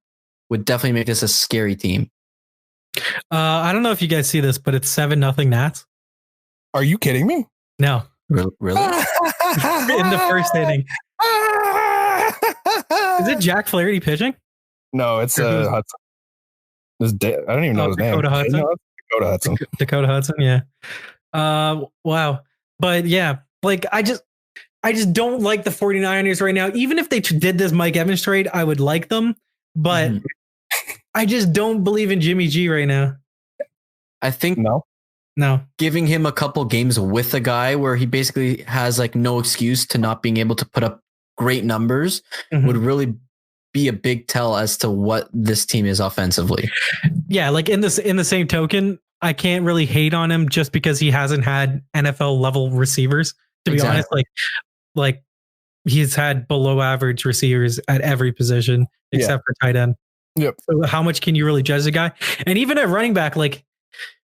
would definitely make this a scary team. I don't know if you guys see this, but it's 7-0 Nats. Are you kidding me? No. Really? In the first inning. Is it Jack Flaherty pitching? No, it's Hudson. I don't even know his name. Dakota Hudson. Dakota Hudson, yeah. Wow. But yeah, I just don't like the 49ers right now. Even if they did this Mike Evans trade, I would like them. But I just don't believe in Jimmy G right now. I think No. Giving him a couple games with a guy where he basically has like no excuse to not being able to put up great numbers would really be a big tell as to what this team is offensively. Yeah, like in the same token, I can't really hate on him just because he hasn't had NFL level receivers. To be honest, like he's had below average receivers at every position except for tight end. Yep. So how much can you really judge the guy? And even at running back, like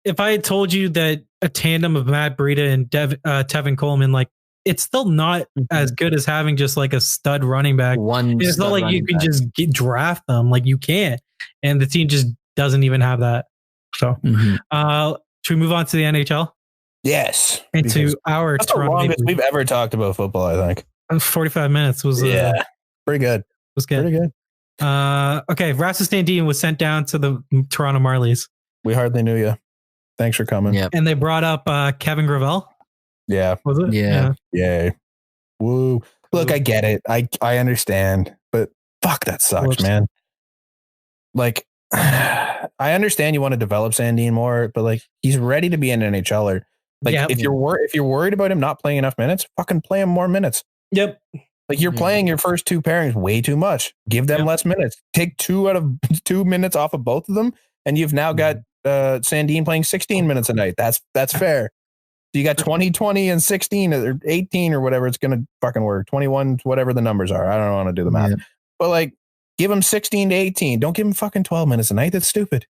if I had told you that a tandem of Matt Breida and Tevin Coleman, like it's still not as good as having just like a stud running back. It's not like you can just draft them. Like you can't. And the team just doesn't even have that. So should we move on to the NHL? Yes. Into our that's the longest we've ever talked about football, I think. 45 minutes was pretty good. Was good. Pretty good. Okay, Rasmus Sandin was sent down to the Toronto Marlies. We hardly knew you. Thanks for coming. Yeah. And they brought up Kevin Gravel. Yeah. Was it? Yeah. Yeah. Woo. Look, I get it. I understand, but fuck, that sucks, man. Like, I understand you want to develop Sandin more, but like he's ready to be an NHLer. Like if you're worried about him not playing enough minutes, fucking play him more minutes. Yep. Like you're playing your first two pairings way too much. Give them less minutes. Take 2 out of 2 minutes off of both of them, and you've now got Sandin playing 16 minutes a night. That's fair. So you got 20, 20, and 16 or 18 or whatever it's gonna fucking work. 21, whatever the numbers are. I don't want to do the math. But like give him 16 to 18. Don't give him fucking 12 minutes a night. That's stupid.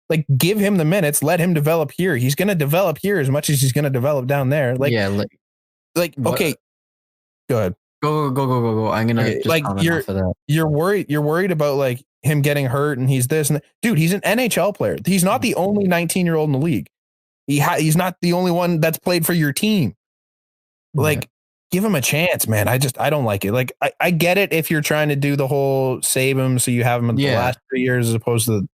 Like, give him the minutes. Let him develop here. He's going to develop here as much as he's going to develop down there. Like, okay. Go ahead. Go. I'm going to like you're worried about like him getting hurt and he's this and that. Dude, he's an NHL player. He's not the only 19-year-old in the league. He's not the only one that's played for your team. Like, give him a chance, man. I don't like it. Like, I get it if you're trying to do the whole save him so you have him in the last 3 years as opposed to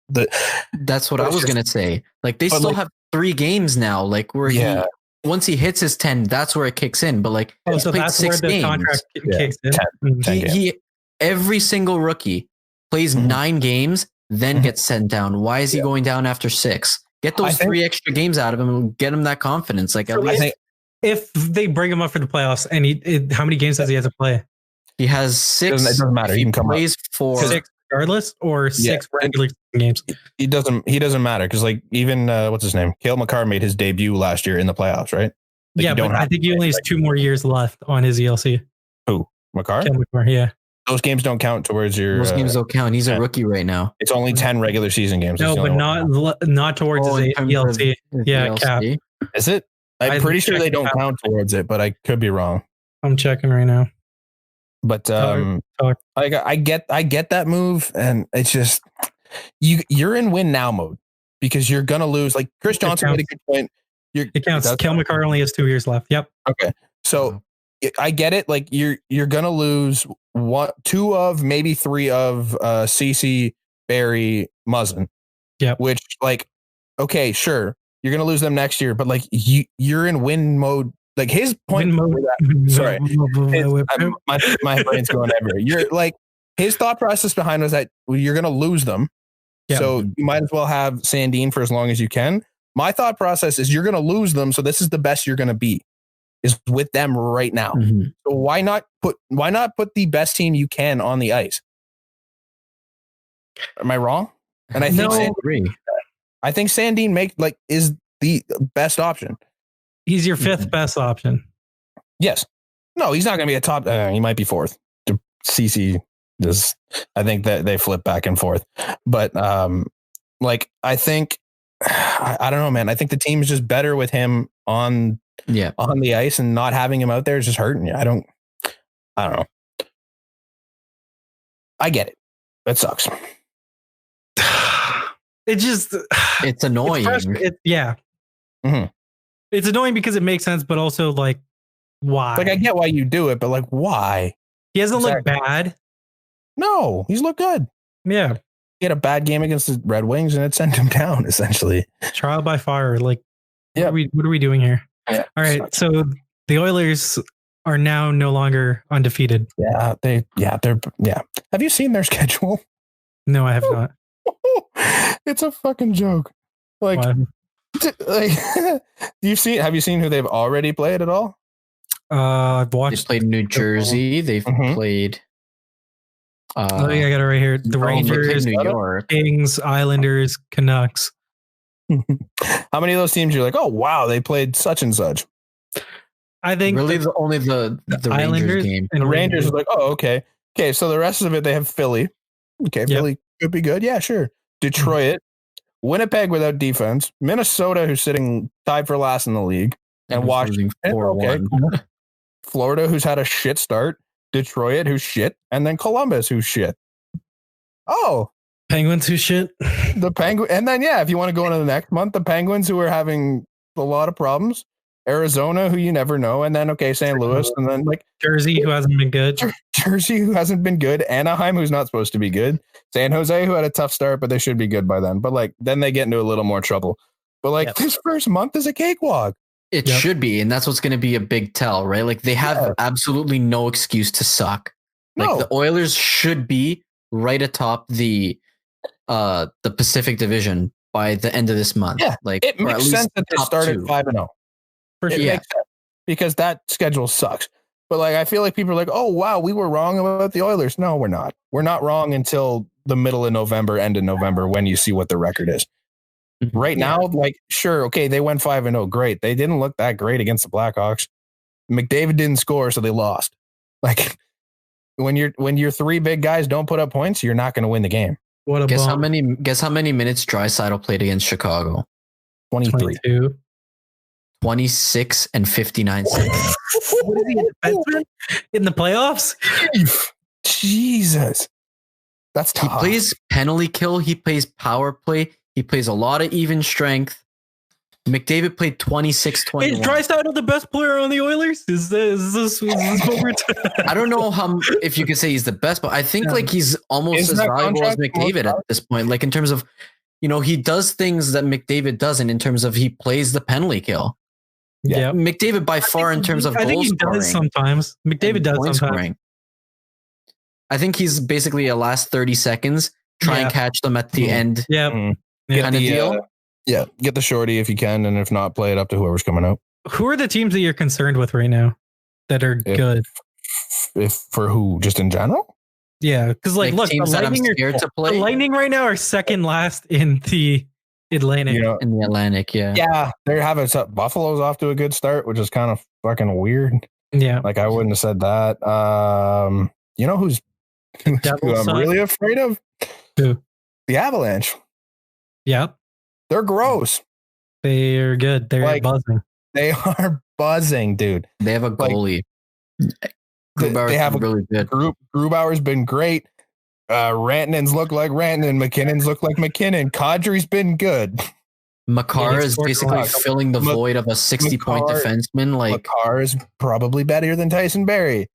that's what I was going to say. Like, they still have 3 games now. Like, where once he hits his 10, that's where it kicks in. But like, he's so played that's 6 where the games. Contract kicks in. He every single rookie plays 9 games, then gets sent down. Why is he going down after 6? Get those 3 extra games out of him and get him that confidence. Like, at least if they bring him up for the playoffs, and how many games does he have to play? He has 6. It doesn't matter. He can come plays for 6 regardless, or 6 regular games. He doesn't matter because like even what's his name? Cale Makar made his debut last year in the playoffs, right? Like, but I think he only has 2 more years left on his ELC. Who? Makar? Cale Makar, yeah. Those games don't count towards your. Those games don't count. He's a rookie right now. It's only 10 regular season games. No, but not towards his ELC. Yeah, cap. Is it? I'm pretty sure they don't count towards it, but I could be wrong. I'm checking right now. But I get that move, and it's just you're in win now mode because you're gonna lose. Like Chris Johnson made a good point. It counts. Cale Makar only has 2 years left. Yep. Okay, so I get it. Like you're gonna lose 2 of maybe 3 of CC, Barry, Muzzin. Yeah. Which like, okay, sure, you're gonna lose them next year, but like you're in win mode. Like his point, sorry, my brain's going everywhere. You're like his thought process behind was that you're going to lose them, so you might as well have Sandin for as long as you can. My thought process is you're going to lose them, so this is the best you're going to be, is with them right now. So why not put the best team you can on the ice? Am I wrong? And I think Sandin is the best option. He's your 5th best option. Yes. No, he's not going to be a top. He might be 4th. CC does. I think that they flip back and forth. But like I think I don't know, man. I think the team is just better with him on the ice, and not having him out there is just hurting you. I don't know. I get it. That sucks. It's annoying. It's annoying because it makes sense, but also like, why? Like, I get why you do it, but like, why? He hasn't looked bad. No, he's looked good. Yeah. He had a bad game against the Red Wings and it sent him down, essentially. Trial by fire. Like, what are we doing here? Yeah, all right. So the Oilers are now no longer undefeated. They're. Have you seen their schedule? No, I have not. It's a fucking joke. Like, Like, have you seen who they've already played at all? I've watched. They played New Jersey. They've played. I got it right here. The Rangers, New York, Kings, Islanders, Canucks. How many of those teams you're like, oh wow, they played such and such? I think really only the Rangers game. And the Rangers are like, oh okay. So the rest of it, they have Philly. Okay, Philly could be good. Yeah, sure. Detroit, Winnipeg without defense, Minnesota, who's sitting tied for last in the league, and Washington. Okay. Florida, who's had a shit start, Detroit, who's shit, and then Columbus, who's shit. Oh, Penguins, who's shit. The Penguins, and then if you want to go into the next month, the Penguins, who are having a lot of problems, Arizona, who you never know, and then St. Louis, and then like Jersey, who hasn't been good. Jersey, who hasn't been good. Anaheim, who's not supposed to be good. San Jose, who had a tough start, but they should be good by then. But like then they get into a little more trouble. But this first month is a cakewalk. It should be, and that's what's going to be a big tell, right? Like they have absolutely no excuse to suck. Like the Oilers should be right atop the Pacific Division by the end of this month. Yeah, like it makes sense that they started 5-0. For sure. Makes sense because that schedule sucks. But like I feel like people are like, oh wow, we were wrong about the Oilers. No, we're not. We're not wrong until the middle of November, end of November, when you see what the record is. Right now, like, sure, okay, they went 5-0. Great. They didn't look that great against the Blackhawks. McDavid didn't score, so they lost. Like, when your three big guys don't put up points, you're not going to win the game. What a guess how many minutes Draisaitl played against Chicago? 23. 22. 26 and 59 seconds. What is he, a defenseman in the playoffs? Jesus. That's tough. He plays penalty kill. He plays power play. He plays a lot of even strength. McDavid played 26-21. Is Draisaitl the best player on the Oilers? Is this what we're I don't know if you could say he's the best, but I think like he's almost as valuable as McDavid at this point. Like in terms of, he does things that McDavid doesn't in terms of he plays the penalty kill. Yeah. McDavid by far in terms of goal scoring. I think he does sometimes. McDavid does sometimes. Scoring. I think he's basically a last 30 seconds, try and catch them at the end. Yeah. Kind of deal. Get the shorty if you can, and if not, play it up to whoever's coming out. Who are the teams that you're concerned with right now that are good? If for who? Just in general? Yeah, because look, the Lightning right now are second last in the Atlantic. In the Atlantic, yeah, they're having Buffalo's off to a good start, which is kind of fucking weird. Yeah, like I wouldn't have said that. Who's who I'm really afraid of? Who? The Avalanche. Yep. They're gross. They're good. They're buzzing. They are buzzing, dude. They have a goalie. They have really good. Grubauer's been great. Rantanen's look like Rantanen. McKinnon's look like McKinnon. Kadri's been good. Makar is basically filling the void of a 60-point defenseman. Like Makar is probably better than Tyson Barrie.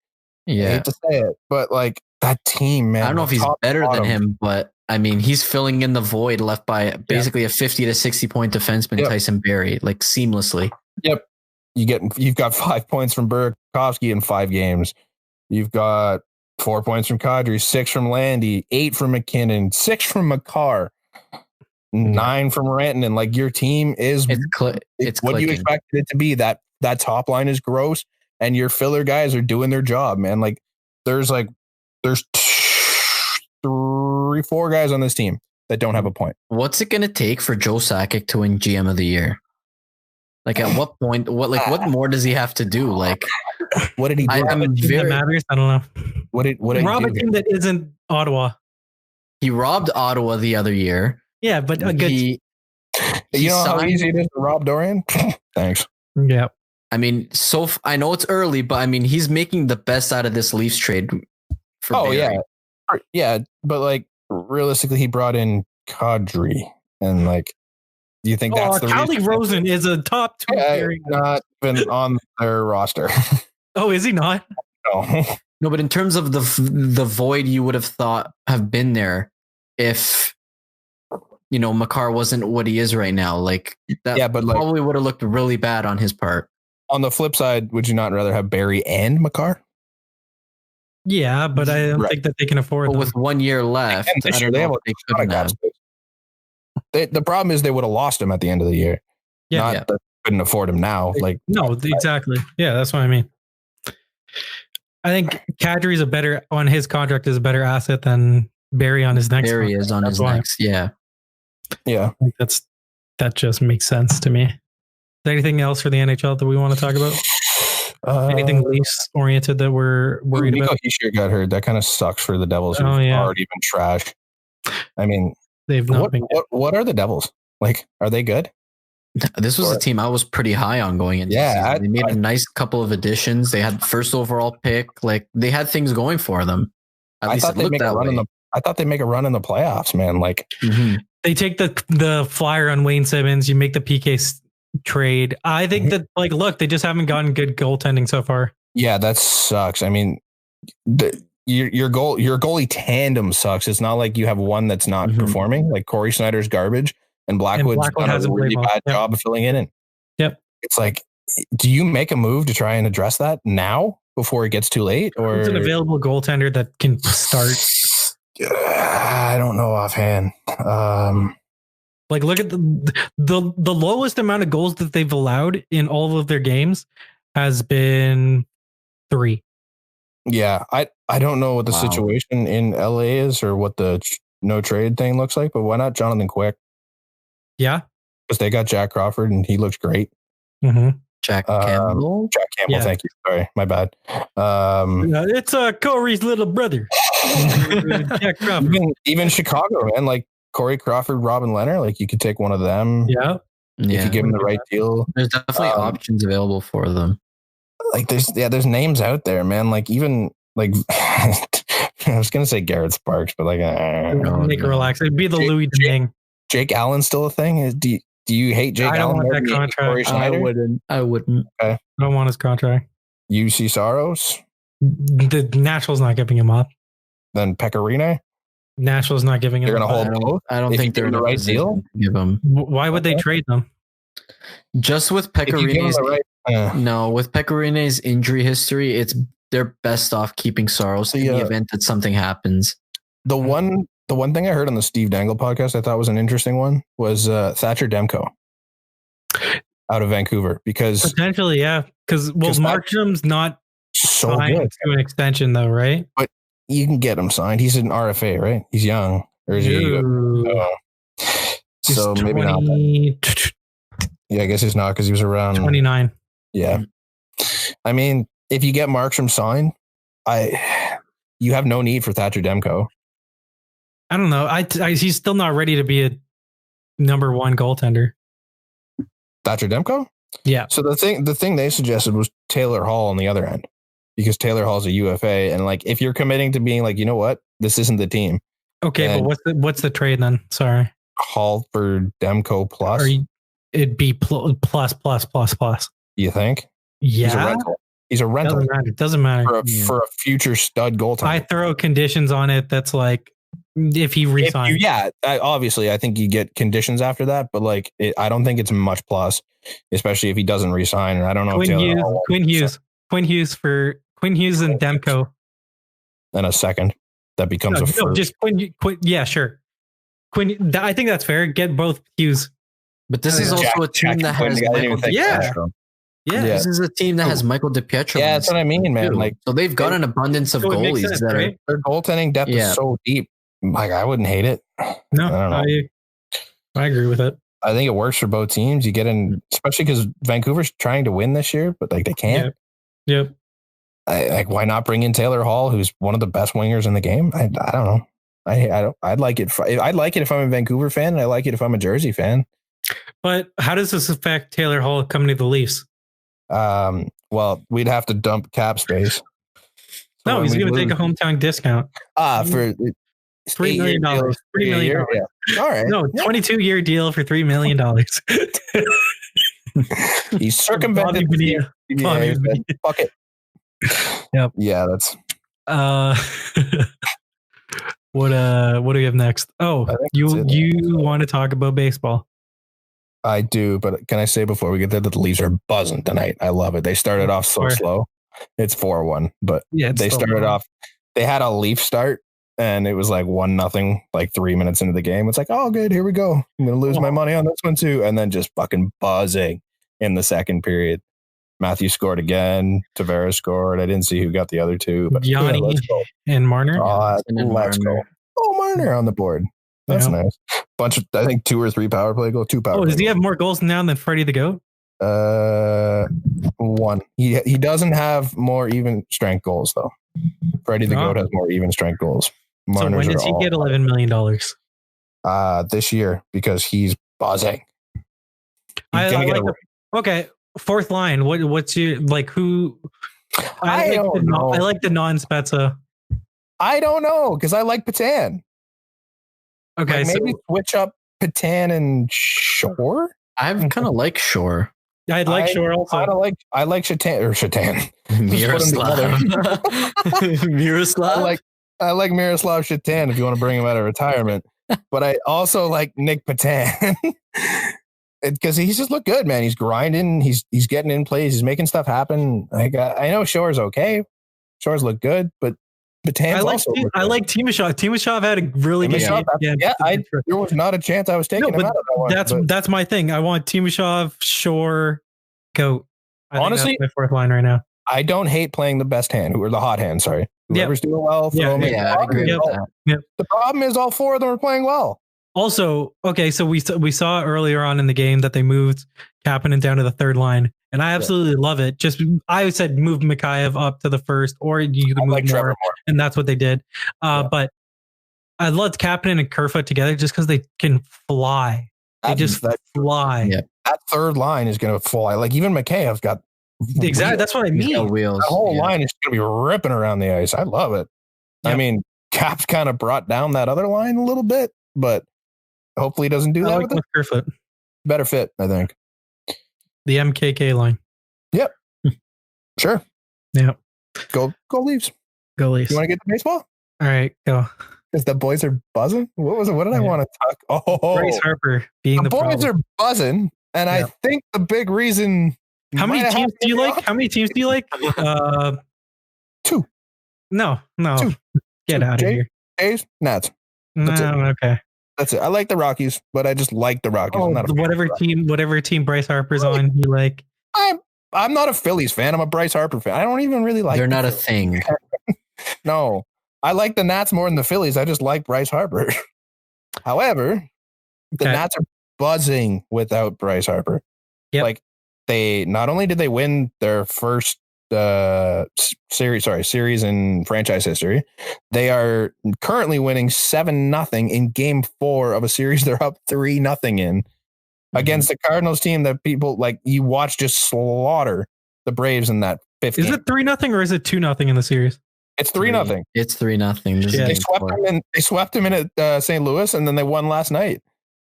Yeah, I hate to say it, but like that team, man. I don't know if he's better than him, but I mean, he's filling in the void left by basically a 50 to 60-point defenseman, Tyson Barrie, like seamlessly. Yep. You've got 5 points from Burakovsky in 5 games. You've got 4 points from Kadri, 6 from Landy, 8 from McKinnon, 6 from Makar, 9 from Rantanen. Like your team is it's what clicking. You expected it to be. That top line is gross, and your filler guys are doing their job, man. Like there's 3-4 guys on this team that don't have a point. What's it going to take for Joe Sakic to win GM of the year? Like at what point? What more does he have to do? Like, what did he do? That matters. I don't know. What did rob a team that isn't Ottawa? He robbed Ottawa the other year. Yeah, but a good. You know how easy it is to rob Dorian? Thanks. Yeah. I mean, I know it's early, but I mean, he's making the best out of this Leafs trade. Yeah, but like realistically, he brought in Kadri, and like, do you think that's the Cali Rosen is a top 2 player? Not even on their roster. Oh, is he not? No, but in terms of the void you would have thought have been there if Makar wasn't what he is right now. Like that, but probably would have looked really bad on his part. On the flip side, would you not rather have Barrie and Makar? Yeah, but I don't think that they can afford it. With 1 year left, the problem is they would have lost him at the end of the year. Not that couldn't afford him now. Like no, exactly. Yeah, that's what I mean. I think Kadri's on his contract is a better asset than Barry on his next. Barry is on his next. Yeah. Yeah. That just makes sense to me. Is there anything else for the NHL that we want to talk about? Anything Leafs oriented that we're worried about? Hischier got hurt. That kind of sucks for the Devils who've already been trash. I mean, they've not been. What are the Devils? Like, are they good? This was a team I was pretty high on going into. Yeah, they made a nice couple of additions. They had first overall pick. Like they had things going for them. I thought they make a run in the playoffs, man. Like they take the flyer on Wayne Simmons. You make the PK trade. I think that look, they just haven't gotten good goaltending so far. Yeah, that sucks. I mean, your goalie tandem sucks. It's not like you have one that's not performing. Like Corey Snyder's garbage. And Blackwood's done a really bad job of filling in. It's like, do you make a move to try and address that now before it gets too late? Or it's an available goaltender that can start? I don't know offhand. Look at the lowest amount of goals that they've allowed in all of their games has been 3. Yeah, I don't know what the situation in LA is or what the no trade thing looks like, but why not Jonathan Quick? Yeah. Because they got Jack Crawford and he looks great. Jack Campbell? Jack Campbell, thank you. Sorry, my bad. It's Corey's little brother. Jack Crawford. Even Chicago, man. Like Corey Crawford, Robin Leonard. Like you could take one of them. Yeah. If you give them the right deal. There's definitely options available for them. Like there's names out there, man. Like even like I was gonna say Garrett Sparks, but like make it relax. It'd be the Louis Domingue. Jake Allen's still a thing? Do you hate Jake Allen? I don't want that contract. I wouldn't. Okay. I don't want his contract. UC Saros? The Nashville's not giving him up. Then Pecorine? Nashville's not giving him up. They're going to hold both? I don't think they're in the right deal. Give them. Why would they trade them? Just with Pecorine's with Pecorine's injury history, they're best off keeping Saros in the event that something happens. The one thing I heard on the Steve Dangle podcast I thought was an interesting one was Thatcher Demko out of Vancouver because potentially, because Markstrom's not so good to an extension though, right? But you can get him signed. He's an RFA, right? He's young, or is he? So maybe not. Yeah, I guess he's not because he was around 29. Yeah, I mean, if you get Markstrom signed, you have no need for Thatcher Demko. I don't know. He's still not ready to be a number 1 goaltender. Thatcher Demko? Yeah. So the thing they suggested was Taylor Hall on the other end, because Taylor Hall's a UFA, and like if you're committing to being like, you know what, this isn't the team. Okay, but what's the trade then? Sorry. Hall for Demko plus. It'd be plus. You think? Yeah. He's a rental. It doesn't matter. For a future stud goaltender. I throw conditions on it. That's like if he resigns. Obviously, I think you get conditions after that, but like I don't think it's much plus, especially if he doesn't resign. And I don't know. Quinn Hughes and Demko. And a second that becomes a first. Just Quinn. Yeah, sure. Quinn. I think that's fair. Get both Hughes. But this is also a team that has this is a team that has Michael DiPietro. Yeah, that's what I mean, man. Like, so they've got an abundance of goalies that their goaltending depth is so deep. Like, I wouldn't hate it. No, I agree with it. I think it works for both teams. You get in, especially because Vancouver's trying to win this year, but like they can't. Yep. Why not bring in Taylor Hall, who's one of the best wingers in the game? I don't know. I'd like it. I'd like it if I'm a Vancouver fan, and I like it if I'm a Jersey fan. But how does this affect Taylor Hall coming to the Leafs? Well, we'd have to dump cap space. No, he's going to take a hometown discount. For $3 million. $3 million. Yeah. All right. No, 22-year deal for $3 million. He's circumvented. Fuck it. Yep. Yeah, that's. What do we have next? Oh, you want to talk about baseball? I do, but can I say before we get there that the Leafs are buzzing tonight? I love it. They started off so slow. It's 4-1, but they started off. They had a Leaf start and it was like 1-0, like 3 minutes into the game. It's like, oh, good, here we go. I'm gonna lose my money on this one too, and then just fucking buzzing in the second period. Matthew scored again. Tavares scored. I didn't see who got the other two, but Yanni and Marner. Let's go. Oh, Marner on the board. That's nice. Bunch of, I think 2 or 3 power play goals. 2 power. Oh, does he have more goals now than Freddie the Goat? 1. He doesn't have more even strength goals though. Freddie the Goat has more even strength goals. Marner's so when does he get $11 million? This year, because he's buzzing. Okay. Fourth line. What's your like? Who? I don't know. I like the non-Spezza. I don't know because I like Patan. Okay, like maybe switch up Patan and Shore. I kind of like Shore. I'd like Shore also. I like Shatan. Miroslav. I like Miroslav Shatan if you want to bring him out of retirement. But I also like Nick Patan. Because he's just looked good, man. He's grinding. He's getting in plays. He's making stuff happen. I know Shore's okay. Shore's look good, but Batan's I like Timashov. Timashov had a really good game. There was not a chance I was taking him out of that one. That's my thing. I want Timashov, Shore, Goat. Honestly, that's my fourth line right now. I don't hate playing the best hand, or the hot hand. Sorry, whoever's doing well. I agree with that. The problem is all 4 of them are playing well. Also, okay, so we saw earlier on in the game that they moved Kapanen down to the third line, and I absolutely love it. Just I said move Mikheyev up to the first, or you can move more, and that's what they did. But I loved Kapanen and Kerfoot together just because they can fly. They just fly. Yeah. That third line is going to fly. Like even Mikheyev's got exactly. That's what I mean. Wheels. The whole line is going to be ripping around the ice. I love it. Yep. I mean, Cap's kind of brought down that other line a little bit, but. Hopefully he doesn't do that with Kerfoot. Better fit, I think. The MKK line. Yep. Sure. Yep. Go Leafs. Go Leafs. You want to get to baseball? All right, go. Because the boys are buzzing? What was it? What did I want to talk? Oh, Bryce Harper being the boys are buzzing, and I think the big reason. How many teams do you like? How many teams do you like? 2. No. 2. Get out of here. A's, Nats. That's it. Okay. That's it. I like the Rockies, but I just like the Rockies. I'm not whatever team Bryce Harper's on, you like. I'm not a Phillies fan. I'm a Bryce Harper fan. I don't even really like. They're not a thing. No, I like the Nats more than the Phillies. I just like Bryce Harper. However, the Nats are buzzing without Bryce Harper. Yep. Like they not only did they win their first series in franchise history, they are currently winning 7-0 in game 4 of a series they're up 3-0 in against the Cardinals team that people like you watch just slaughter the Braves in that 5th game. Is it 3-0 or is it 2-0 in the series? It's 3-0. It's 3-0. They swept him in at St. Louis, and then they won last night.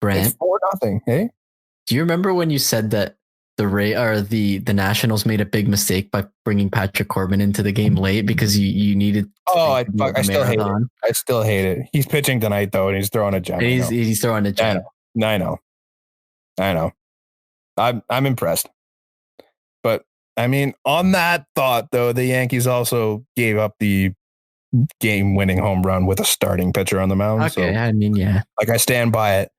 Brant, it's 4-0. Hey, do you remember when you said that the Nationals made a big mistake by bringing Patrick Corbin into the game late because you needed? I still hate it. I still hate it. He's pitching tonight though, and he's throwing a gem. He's throwing a gem. I know. I'm impressed. But I mean, on that thought though, the Yankees also gave up the game-winning home run with a starting pitcher on the mound. Okay, so, I mean, yeah, like I stand by it.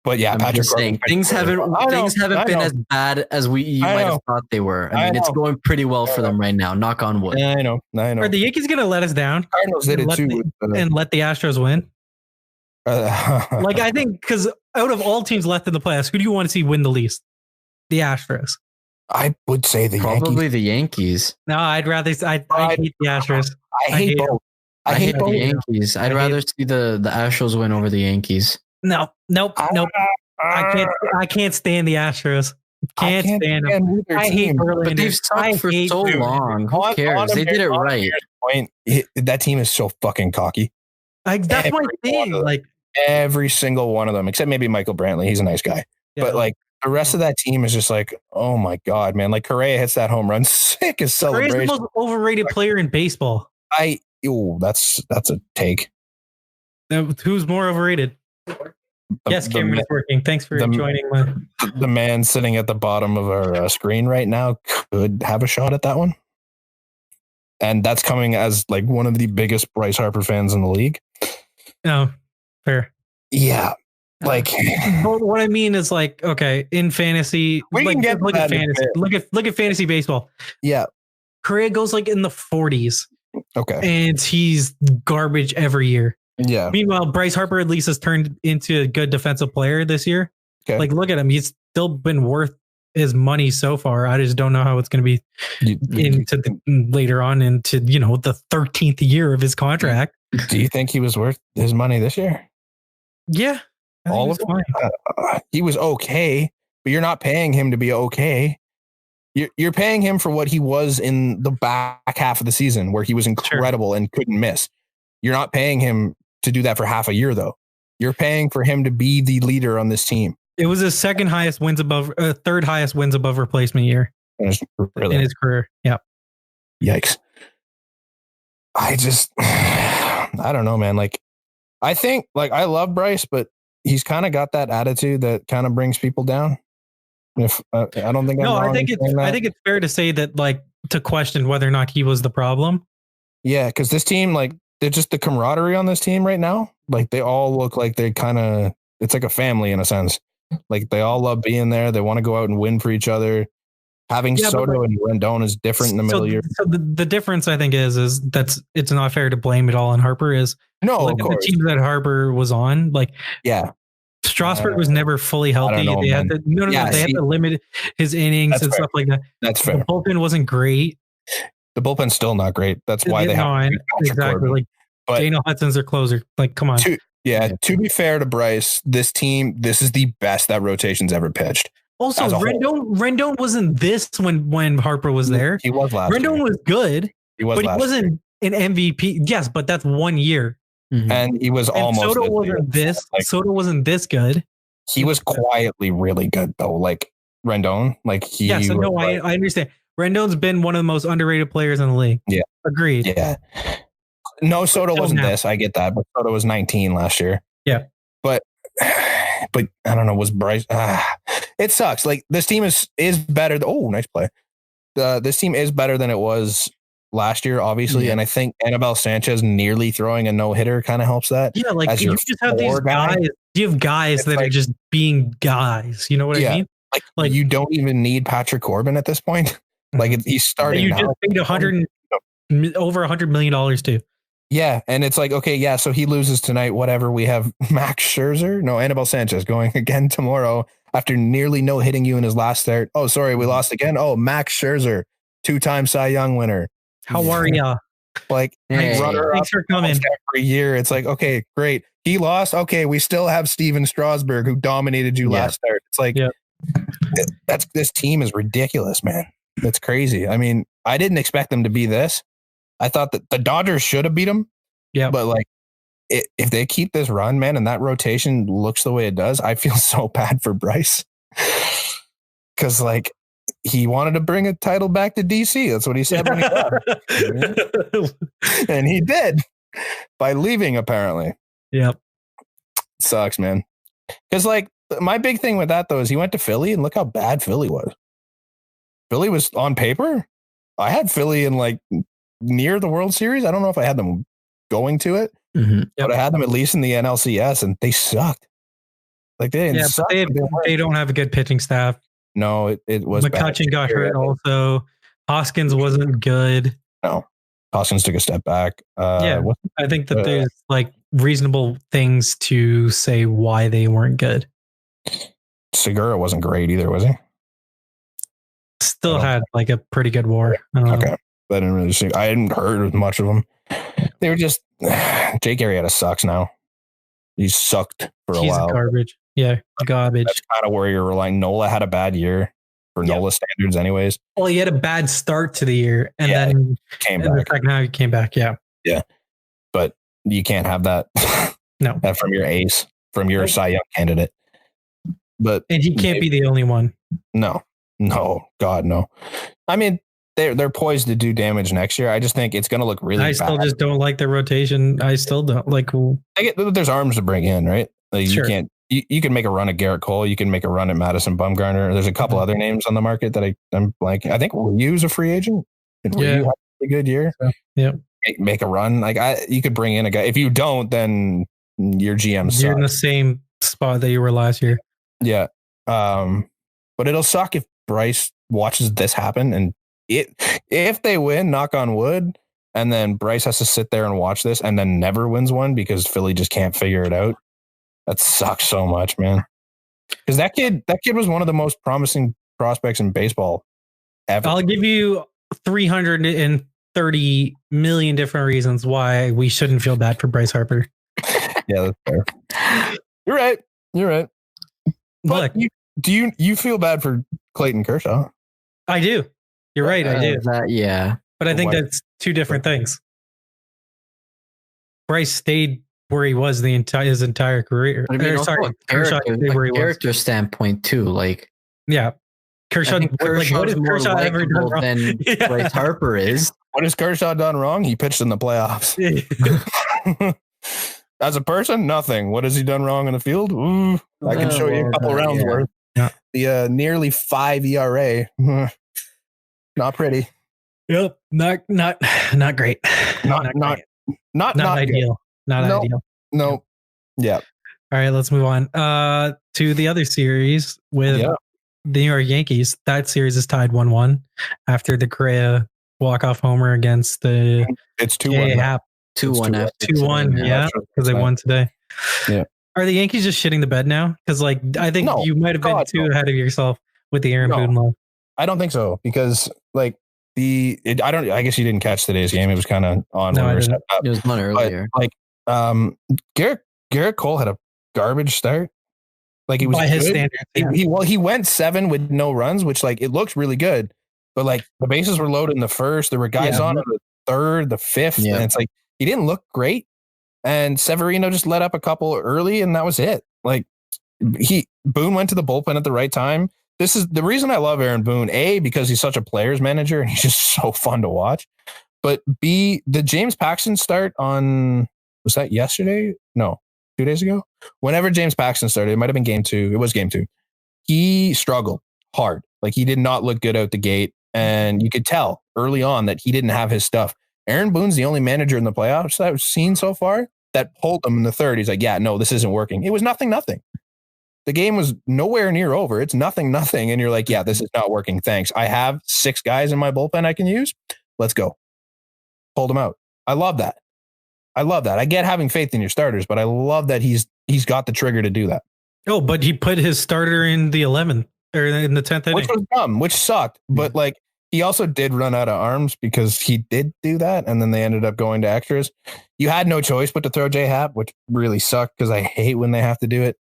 But yeah, Patrick Corbin, things haven't been as bad as you might have thought they were. I mean, it's going pretty well for them right now. Knock on wood. I know. Are the Yankees going to let us down? Cardinals did it too, and let the Astros win. Like I think because out of all teams left in the playoffs, who do you want to see win the least? The Astros. I would say probably the Yankees. No, I'd rather. I hate the Astros. I hate both. I hate the Yankees. I'd rather see the Astros win over the Yankees. Nope. I can't stand the Astros. Can't stand them. I hate Verlander. But they've sucked for so long. Who cares? They did it right. That team is so fucking cocky. That's my thing. Like every single one of them, except maybe Michael Brantley. He's a nice guy. Yeah. But like the rest of that team is just like, oh my God, man. Like Correa hits that home run. Sick as celebration. Correa's the most overrated player in baseball. That's a take. Who's more overrated? Yes, Cameron is working. Thanks for joining. The man sitting at the bottom of our screen right now could have a shot at that one. And that's coming as like one of the biggest Bryce Harper fans in the league. No, fair. Yeah. Like, but what I mean is like, okay, in fantasy, we like, can get look at fantasy, look at fantasy baseball. Yeah. Correa goes like in the 40s. Okay. And he's garbage every year. Yeah. Meanwhile, Bryce Harper at least has turned into a good defensive player this year. Okay. Like, look at him. He's still been worth his money so far. I just don't know how it's going to be later on into, you know, the 13th year of his contract. Do you think he was worth his money this year? Yeah. All of it? He was okay, but you're not paying him to be okay. You're paying him for what he was in the back half of the season where he was incredible and couldn't miss. You're not paying him to do that for half a year, though. You're paying for him to be the leader on this team. It was his third highest wins above replacement year in his career. Yeah. Yikes. I don't know, man. Like, I think, like, I love Bryce, but he's kind of got that attitude that kind of brings people down. If I don't think I think it's fair to say that, like, to question whether or not he was the problem. Yeah, because this team, like, they're just the camaraderie on this team right now. Like, they all look like they kind of, it's like a family in a sense. Like, they all love being there. They want to go out and win for each other. Having Soto and Rendon is different in the middle of the year. So the difference, I think, is that's it's not fair to blame it all on Harper. Is of the team that Harper was on, like, Strasburg was never fully healthy. They had to limit his innings and stuff like that. That's fair. The bullpen wasn't great. The bullpen's still not great. That's why they have exactly. Like, Daniel Hudson's their closer. Like, come on. To be fair to Bryce, this team, this is the best that rotation's ever pitched. Also, Rendon wasn't this when Harper was there. He was last year. Rendon was good, he wasn't an MVP. Yes, but that's 1 year. Mm-hmm. And he was almost. Soto wasn't this. Like, Soto wasn't this good. He was quietly really good though. Like Rendon, like he. Yeah, so no, I understand. Rendon's been one of the most underrated players in the league. Yeah, agreed. Yeah. No, Soto wasn't this. I get that, but Soto was 19 last year. Yeah, but I don't know. Was Bryce? It sucks. Like, this team is better. Oh, nice play. This team is better than it was last year, obviously. Yeah. And I think Anibal Sanchez nearly throwing a no-hitter kind of helps that. Yeah, like, you just have these guys. You have guys that are just being guys. You know what I mean? Like you don't even need Patrick Corbin at this point. Like, he's starting. You just paid over $100 million too. Yeah, and it's like, okay, yeah, so he loses tonight, whatever. We have Max Scherzer. No, Anibal Sanchez going again tomorrow after nearly no hitting you in his last start. Oh, sorry, we lost again. Oh, Max Scherzer, 2-time Cy Young winner. How are ya? Like, thanks for coming every year. It's like, okay, great. He lost. Okay, we still have Steven Strasburg, who dominated you last start. It's like, this team is ridiculous, man. That's crazy. I mean, I didn't expect them to be this. I thought that the Dodgers should have beat them. Yeah. But, like, if they keep this run, man, and that rotation looks the way it does, I feel so bad for Bryce. Because, like, he wanted to bring a title back to DC. That's what he said when he left. And he did by leaving, apparently. Yep. Sucks, man. Because, like, my big thing with that, though, is he went to Philly, and look how bad Philly was. Philly was on paper. I had Philly in, like, near the World Series. I don't know if I had them going to it, but I had them at least in the NLCS, and they sucked. Like, they didn't suck. They don't have a good pitching staff. No, it was McCutcheon got hurt also. Hoskins wasn't good. No, Hoskins took a step back. I think that there's, like, reasonable things to say why they weren't good. Segura wasn't great either, was he? Still had, like, a pretty good WAR. Okay. I didn't really see. I hadn't heard much of them. They were just. Jake Arrieta sucks now. He sucked for a while. He's garbage. Yeah, garbage. That's kind of where you're relying. Nola had a bad year for Nola standards, anyways. Well, he had a bad start to the year, and then came back. Now he came back. Yeah. But you can't have that. No, from your ace, from your Cy Young candidate. But he can't be the only one. No, God, no. I mean, they're poised to do damage next year. I just think it's going to look really bad. I still just don't like the rotation. I still don't like. There's arms to bring in, right? Like, sure. You can't. You can make a run at Garrett Cole. You can make a run at Madison Bumgarner. There's a couple other names on the market that I'm blanking. I think Ryu's a free agent. Yeah. a good year. So, yeah. Make a run. Like you could bring in a guy. If you don't, then your GM sucks. You're in the same spot that you were last year. Yeah. But it'll suck if Bryce watches this happen and if they win, knock on wood, and then Bryce has to sit there and watch this and then never wins one because Philly just can't figure it out. That sucks so much, man. Because that kid was one of the most promising prospects in baseball ever. I'll give you 330 million different reasons why we shouldn't feel bad for Bryce Harper. Yeah, that's fair. You're right. But do you feel bad for Clayton Kershaw? I do. You're right. I do. Yeah. But I think that's two different things. Bryce stayed where he was his entire career. I mean, Kershaw character standpoint too. Like, yeah, Kershaw what has Kershaw ever done wrong? Than Bryce Harper is. What has Kershaw done wrong? He pitched in the playoffs. As a person, nothing. What has he done wrong in the field? Ooh, I can show you a couple rounds worth. Yeah. The nearly 5 ERA. Not pretty. Yep. Not great. Not ideal. Not ideal. No. Yeah. All right, let's move on to the other series with the New York Yankees. That series is tied 1-1 after the Correa walk-off homer against the It's 2-1. 2-1. 2-1, yeah, because they won today. Yeah. Are the Yankees just shitting the bed now? Because I think you might have been too ahead of yourself with the Aaron Boone love. I don't think so because I guess you didn't catch today's game. It was kind of on. No, it was one earlier. But, Garrett Cole had a garbage start. Like it was by his standards. Yeah. He went 7 with no runs, which it looks really good. But the bases were loaded in the first. There were guys on in the third, the fifth, and it's he didn't look great. And Severino just let up a couple early, and that was it. Boone went to the bullpen at the right time. This is the reason I love Aaron Boone. A, because he's such a player's manager and he's just so fun to watch. But B, the James Paxton start on, was that yesterday? No, 2 days ago? Whenever James Paxton started, it might have been game 2. It was game 2. He struggled hard. He did not look good out the gate. And you could tell early on that he didn't have his stuff. Aaron Boone's the only manager in the playoffs that I've seen so far that pulled him in the third. He's like, yeah, no, this isn't working. It was nothing. The game was nowhere near over. It's nothing. And you're like, yeah, this is not working. Thanks. I have 6 guys in my bullpen I can use. Let's go. Pulled him out. I love that. I get having faith in your starters, but I love that he's got the trigger to do that. Oh, but he put his starter in the 11th or in the 10th inning. Which was dumb, which sucked. But he also did run out of arms because he did do that. And then they ended up going to extras. You had no choice but to throw J-Hap, which really sucked because I hate when they have to do it.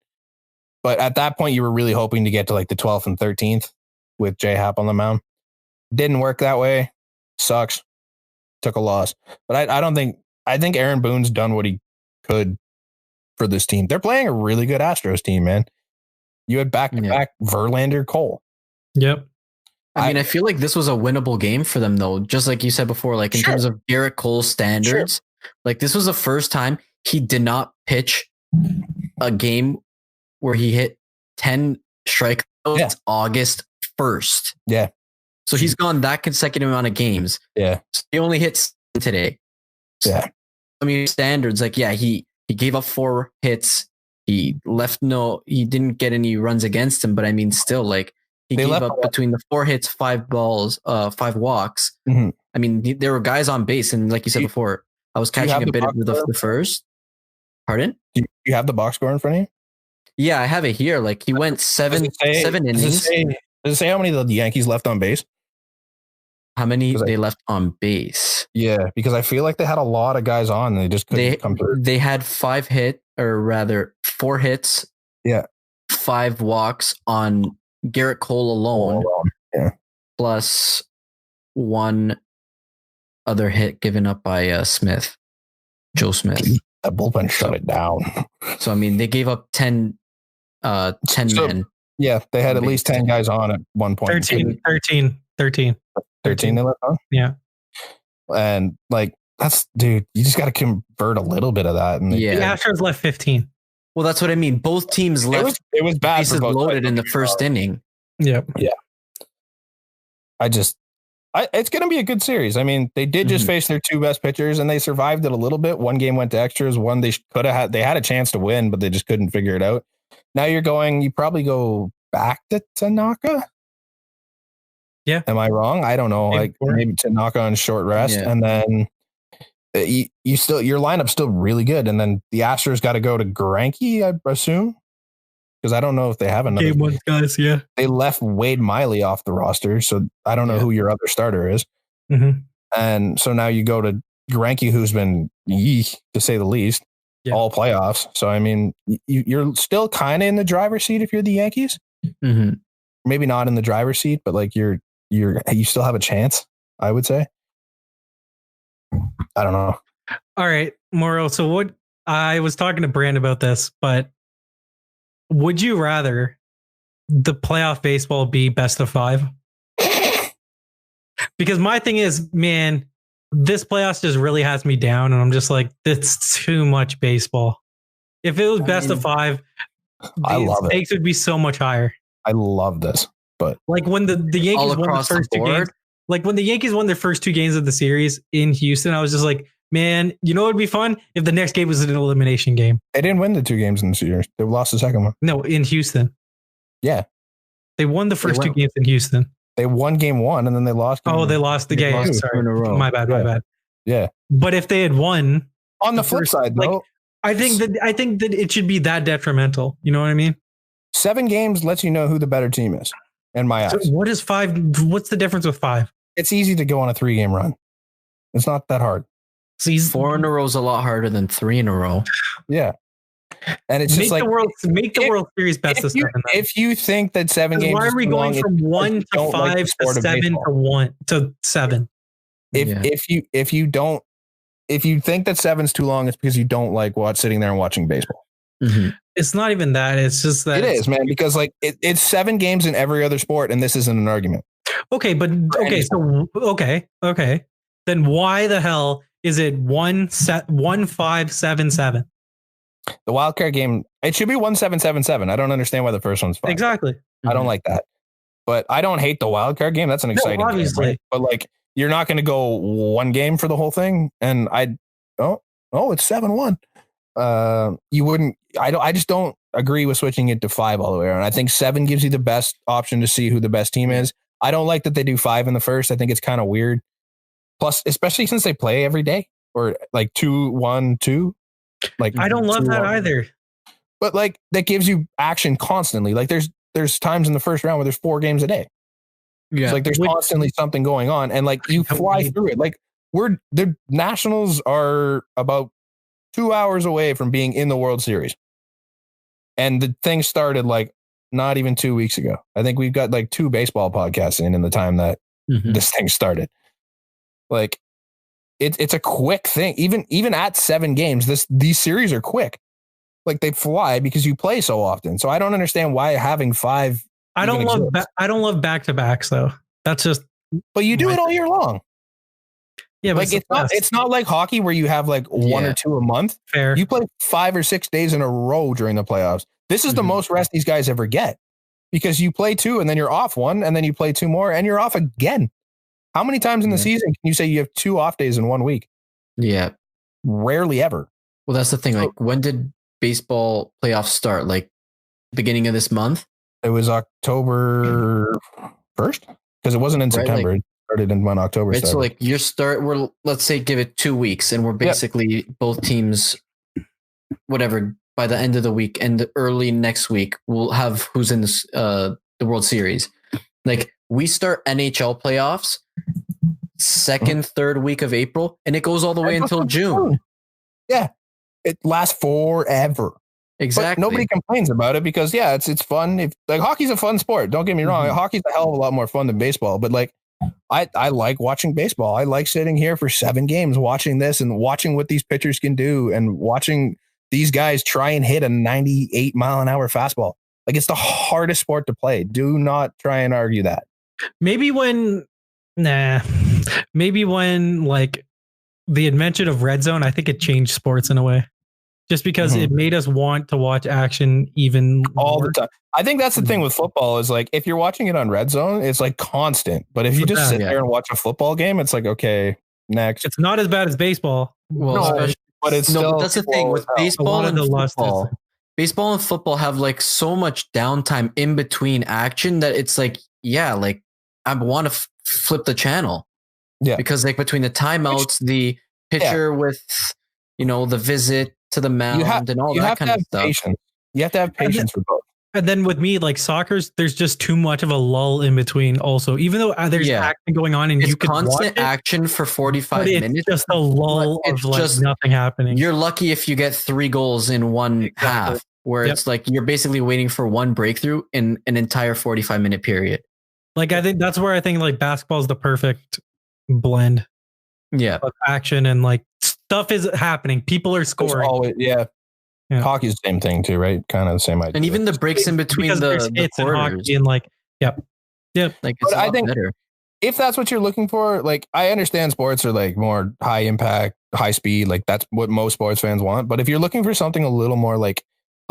But at that point, you were really hoping to get to the 12th and 13th with J-Hap on the mound. Didn't work that way. Sucks. Took a loss. But I think Aaron Boone's done what he could for this team. They're playing a really good Astros team, man. You had back-to-back Verlander, Cole. Yep. I mean, I feel like this was a winnable game for them, though. Just like you said before, in terms of Garrett Cole's standards, this was the first time he did not pitch a game where he hit 10 strikeouts August 1st. Yeah. So he's gone that consecutive amount of games. Yeah. So he only hit 7 today. Yeah. I mean, standards, he gave up 4 hits. He didn't get any runs against him, but I mean, still, he gave up between the 4 hits, 5 balls, 5 walks. Mm-hmm. I mean, there were guys on base, and like you said before, I was catching a bit of the first. Pardon? Do you have the box score in front of you? Yeah, I have it here. He went 7 innings. Does it say how many of the Yankees left on base? How many they left on base? Yeah, because I feel like they had a lot of guys on and they just couldn't come through. They had 4 hits. Yeah. 5 walks on Garrett Cole alone. Yeah. Plus 1 other hit given up by Joe Smith. That bullpen shut it down. So, I mean, they gave up 10 men. Yeah, they had at least 10 guys on at one point. 13 they left on? Yeah. And that's, dude, you just got to convert a little bit of that. And the Astros left 15. Well, that's what I mean. Both teams left. It was bad bases loaded in the first inning. Yep. Yeah. It's going to be a good series. I mean, they did just face their two best pitchers, and they survived it a little bit. One game went to extras. One they had a chance to win, but they just couldn't figure it out. Now you probably go back to Tanaka. Yeah. Am I wrong? I don't know. Maybe Tanaka on short rest, and then your lineup's still really good. And then the Astros got to go to Greinke, I assume. Because I don't know if they have another game one guys. Yeah, they left Wade Miley off the roster, so I don't know who your other starter is. And so now you go to Greinke, who's been to say the least, all playoffs. So I mean, you're still kind of in the driver's seat if you're the Yankees. Maybe not in the driver's seat, but like you still have a chance. I would say. I don't know. All right, Morrow. So what I was talking to Brant about this, but. Would you rather the playoff baseball be best of 5? Because my thing is, man, this playoffs just really has me down, and I'm just like, it's too much baseball. If it was best of 5, the stakes would be so much higher. I love this, but like when the Yankees won the first 2 games, like when the Yankees won their first 2 games of the series in Houston, I was just like, man, you know what would be fun if the next game was an elimination game. They didn't win the 2 games in the series. They lost the second one. No, in Houston. Yeah. They won the first 2 games in Houston. They won game 1 and then they lost. They lost the game. Sorry. My bad. Yeah. But if they had won on the flip side, though, I think that it should be that detrimental. You know what I mean? 7 games lets you know who the better team is. In my eyes. So what is 5? What's the difference with 5? It's easy to go on a 3-game run. It's not that hard. See, 4 in a row is a lot harder than 3 in a row. Yeah. And it's just like World Series best of 7. If you think that 7 games, why are we going from 1 to 5 to 7 to 1 to 7? If you think that 7's too long, it's because you don't like sitting there and watching baseball. It's not even that. It's just that it is, man. Because like it's 7 games in every other sport, and this isn't an argument. Okay, but okay. Then why the hell is it 1-5-7-7? The wild card game, it should be 1-7-7-7. I don't understand why the first one's 5. Exactly. I don't like that. But I don't hate the wild card game. That's an exciting game, right? But like you're not going to go 1 game for the whole thing. And it's 7-1. You wouldn't. I just don't agree with switching it to 5 all the way around. I think 7 gives you the best option to see who the best team is. I don't like that they do 5 in the first. I think it's kind of weird. Plus, especially since they play every day or like 2-1-2. Like I don't love that either. But like that gives you action constantly. Like there's times in the first round where there's 4 games a day. Yeah, it's like there's constantly something going on, and like you fly through it. Like the Nationals are about 2 hours away from being in the World Series, and the thing started like not even 2 weeks ago. I think we've got like 2 baseball podcasts in the time that this thing started. Like it's a quick thing. Even at 7 games, these series are quick. Like they fly because you play so often. So I don't understand why having 5. I don't love back-to-backs though. That's just. But you do it all year long. Yeah, like it's not like hockey where you have like 1 or 2 a month. Fair. You play 5 or 6 days in a row during the playoffs. This is the most rest these guys ever get because you play 2 and then you're off 1 and then you play 2 more and you're off again. How many times in the season can you say you have 2 off days in 1 week? Yeah. Rarely ever. Well, that's the thing. Like when did baseball playoffs start? Like beginning of this month? It was October 1st because it wasn't in September. It started in when October started. So like let's say give it 2 weeks and we're basically both teams, whatever, by the end of the week and early next week, we'll have who's in this, the World Series. Like we start NHL playoffs 2nd, 3rd week of April, and it goes all the way until June. Yeah. It lasts forever. Exactly. But nobody complains about it because it's fun. Like hockey's a fun sport. Don't get me wrong. Hockey's a hell of a lot more fun than baseball. But like, I like watching baseball. I like sitting here for 7 games watching this and watching what these pitchers can do and watching these guys try and hit a 98-mile-an-hour fastball. Like it's the hardest sport to play. Do not try and argue that. Maybe when like the invention of red zone, I think it changed sports in a way. just because it made us want to watch action even all the time. I think that's the thing with football is like, if you're watching it on Red Zone, it's like constant. But if you just sit there and watch a football game, it's like, okay, next. It's not as bad as baseball. Well, but it's still, but that's the thing with baseball and football. Baseball and football have like so much downtime in between action that it's like, like I want to flip the channel. Yeah. Because like between the timeouts, the pitcher with, the visit to the mound and all that kind of stuff. Patience. You have to have patience for both. And then with me, like soccer's, there's just too much of a lull in between also, even though there's action going on and it's you can constant action for 45 minutes. It's just a lull of like just nothing happening. You're lucky if you get 3 goals in one half, where it's like you're basically waiting for one breakthrough in an entire 45-minute period. Like, I think that's where I think like basketball is the perfect blend. Yeah. Of action and like stuff is happening. People are scoring. Always, hockey's the same thing too, right? Kind of the same idea. And even the breaks in between the quarters. And like, like it's a lot better. If that's what you're looking for, like I understand sports are like more high impact, high speed. Like that's what most sports fans want. But if you're looking for something a little more like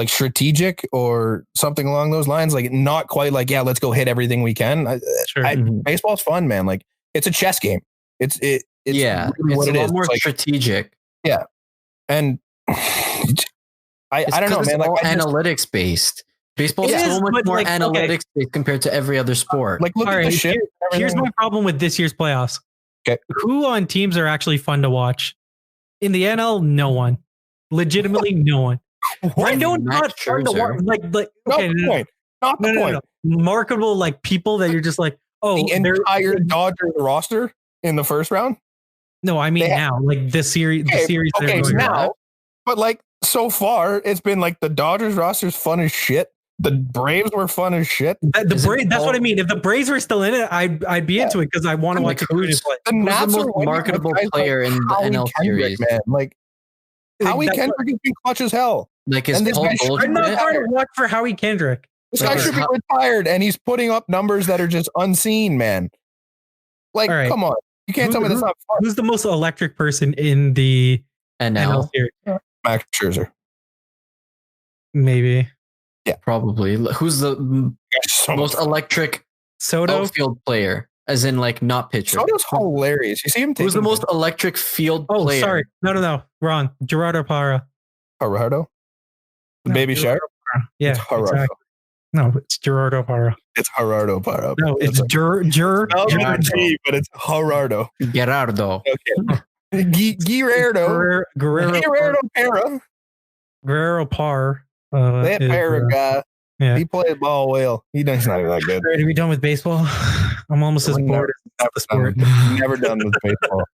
strategic or something along those lines, like not quite like, let's go hit everything we can. Baseball's fun, man. Like it's a chess game. It's really it's a lot more strategic. Yeah. And I don't know, man. Like analytics based. Baseball is so much more analytics based compared to every other sport. Like, look at the shit. Here's my problem with this year's playoffs. Okay. Who on teams are actually fun to watch? In the NL, no one. Legitimately, no one. Rendon's not fun to watch. Not the point. Marketable, like people that you're just like, the entire Dodgers roster in the first round. No, I mean now, like this series. The series. Okay, now, but like so far, it's been like the Dodgers roster's fun as shit. The Braves were fun as shit. That's what I mean. If the Braves were still in it, I'd be into it because I want to watch the Braves play. The most marketable player in the NL series, man. Like Howie Kendrick has been clutch as hell. Like I'm not trying to watch for Howie Kendrick. This guy should be retired, and he's putting up numbers that are just unseen, man. Like, come on, you can't tell me that's not fun. Who's the most electric person in the NL series? Max Scherzer, maybe. Yeah, probably. Who's the most electric Soto outfield player? As in, like, not pitcher. Soto's hilarious. You see him. Who's the most electric field player? Oh, sorry, no, wrong. Gerardo Parra. Gerardo, Baby Shark. Yeah, it's Gerardo. Exactly. No, it's Gerardo Parra. It's Gerardo Parra. No, it's Gerardo. But it's Gerardo. Gerardo. Okay. Guerrero Parra. Guerrero Parr. That Parra guy. Yeah. He plays ball well. He's not even that good. Are we done with baseball? I'm almost as bored as the sport. Never done with baseball.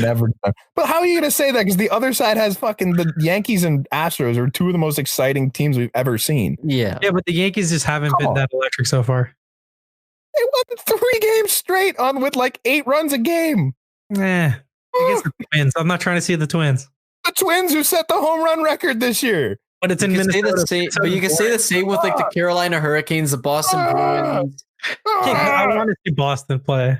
Never done. But how are you going to say that? Because the other side has fucking the Yankees and Astros are two of the most exciting teams we've ever seen. Yeah. Yeah, but the Yankees just haven't been that electric so far. They won 3 games straight on with like 8 runs a game. I guess the Twins. I'm not trying to see the Twins. The Twins who set the home run record this year. But it's in Minnesota. But you can say the same with like the Carolina Hurricanes, the Boston Bruins. I want to see Boston play.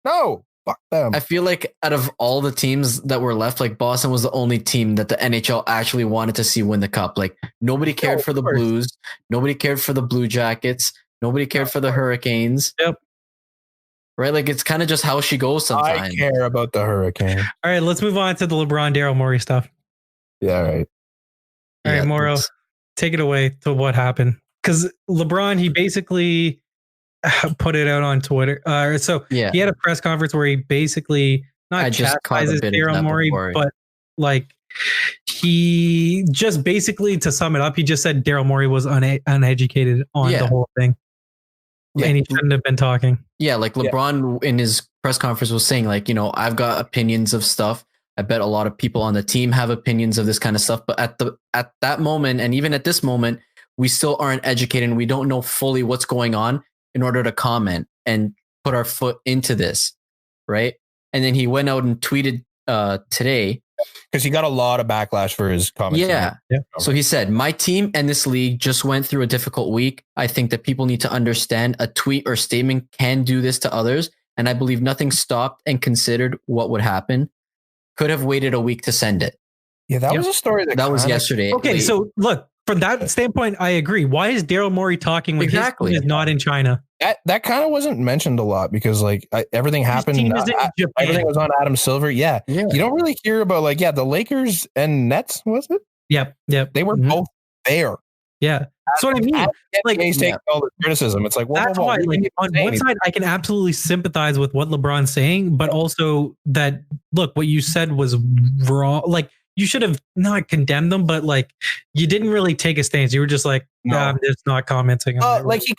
No, fuck them. I feel like out of all the teams that were left, like Boston was the only team that the NHL actually wanted to see win the cup. Like nobody cared for the Blues. Nobody cared for the Blue Jackets. Nobody cared for the Hurricanes. Yep. Right? Like it's kind of just how she goes sometimes. I care about the Hurricane. All right, let's move on to the LeBron Daryl Morey stuff. Yeah, right. All right, Morrow, take it away to what happened. Because LeBron, he basically put it out on Twitter. He had a press conference where he basically not chastises Daryl Morey, but like he just basically, to sum it up, he just said Daryl Morey was uneducated on the whole thing. Yeah. And he shouldn't have been talking. Yeah, like LeBron in his press conference was saying, like, I've got opinions of stuff. I bet a lot of people on the team have opinions of this kind of stuff. But at that moment, and even at this moment, we still aren't educated and we don't know fully what's going on in order to comment and put our foot into this. Right. And then he went out and tweeted today. Because he got a lot of backlash for his comments. Yeah. So he said, my team and this league just went through a difficult week. I think that people need to understand a tweet or statement can do this to others. And I believe nothing stopped and considered what would happen. Could have waited a week to send it. Yeah, that was a story that was yesterday. Okay, so look, from that standpoint, I agree. Why is Daryl Morey talking when his team is not in China? That kind of wasn't mentioned a lot because like everything happened. Everything was on Adam Silver. Yeah. You don't really hear about like the Lakers and Nets, was it? Yep. They were both there. Yeah, that's what I mean. Like, take all the criticism. It's like, that's why. Like, on one side, I can absolutely sympathize with what LeBron's saying, but also that look, what you said was wrong. Like, you should have not condemned them, but like, you didn't really take a stance. You were just like, I'm just not commenting. Like he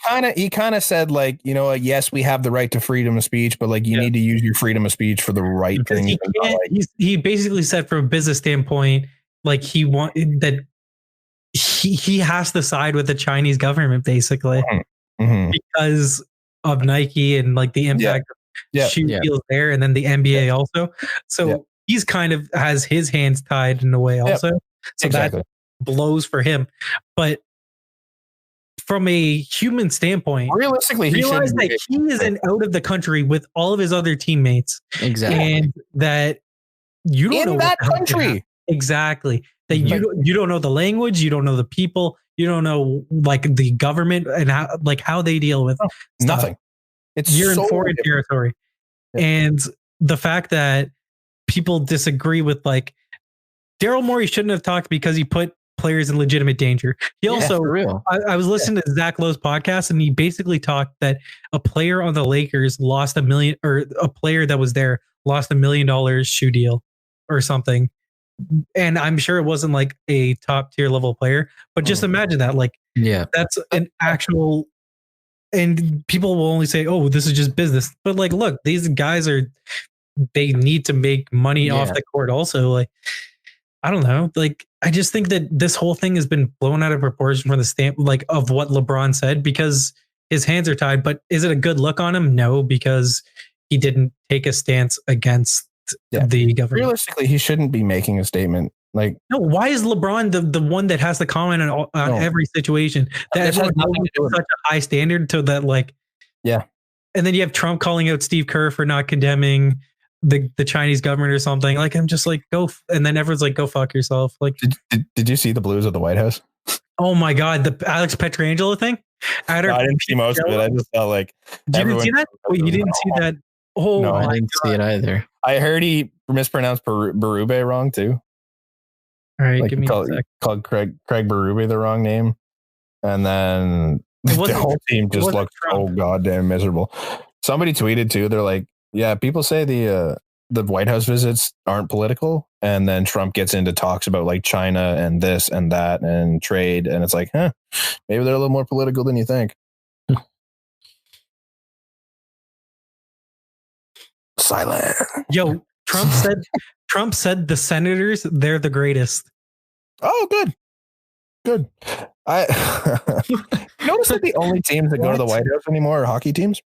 kind of said, like, yes, we have the right to freedom of speech, but like, you need to use your freedom of speech for the right thing. He basically said, from a business standpoint, like he has to side with the Chinese government basically because of Nike and like the impact of shoe deals there, and then the NBA also. So he's kind of has his hands tied in a way also. So that blows for him. But from a human standpoint, realistically, he realize that he isn't out of the country with all of his other teammates. Exactly. And that you don't know that country. Exactly. That you don't know the language, you don't know the people, you don't know like the government and how they deal with nothing. You're in foreign territory. And the fact that people disagree with like Daryl Morey shouldn't have talked because he put players in legitimate danger. He also I was listening to Zach Lowe's podcast, and he basically talked that a player on the Lakers lost $1 million, or a player that was there lost $1 million shoe deal or something. And I'm sure it wasn't like a top tier level player, but just imagine that, like, that's an actual, and people will only say, oh, this is just business. But like, look, these guys they need to make money off the court also. Like, I don't know. Like, I just think that this whole thing has been blown out of proportion from the standpoint of what LeBron said, because his hands are tied. But is it a good look on him? No, because he didn't take a stance against the government. Realistically, he shouldn't be making a statement. Like, no, why is LeBron the one that has to comment on every situation? That everyone has such a high standard to that, like, and then you have Trump calling out Steve Kerr for not condemning the Chinese government or something. Like, I'm just like, go, and then everyone's like, go fuck yourself. Like, did you see the Blues at the White House? Oh my God, the Alex Pietrangelo thing. I didn't see most of it. I just felt like, you didn't see that? Wait, you didn't see that? Oh, no, I didn't see it either. I heard he mispronounced Berube wrong too. All right, like, give me called Craig Berube the wrong name, and then the whole team just looked so goddamn miserable. Somebody tweeted too. They're like, "Yeah, people say the White House visits aren't political, and then Trump gets into talks about like China and this and that and trade, and it's like, maybe they're a little more political than you think." Silent. Yo, Trump said the Senators, they're the greatest. Oh, good. I notice that the only teams that go to the White House anymore are hockey teams.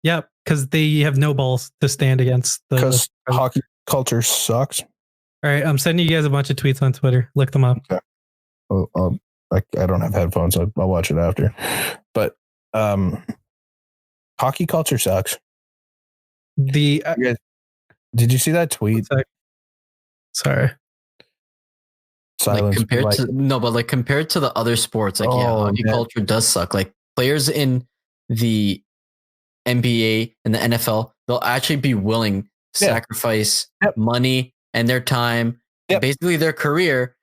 Yeah, because they have no balls to stand against. Because hockey culture sucks. All right, I'm sending you guys a bunch of tweets on Twitter. Look them up. Okay. I don't have headphones, so I'll watch it after. But hockey culture sucks. Did you see that tweet? Sorry. Silence. Like compared to the other sports, like hockey culture does suck. Like players in the NBA and the NFL, they'll actually be willing to sacrifice money and their time, basically their career,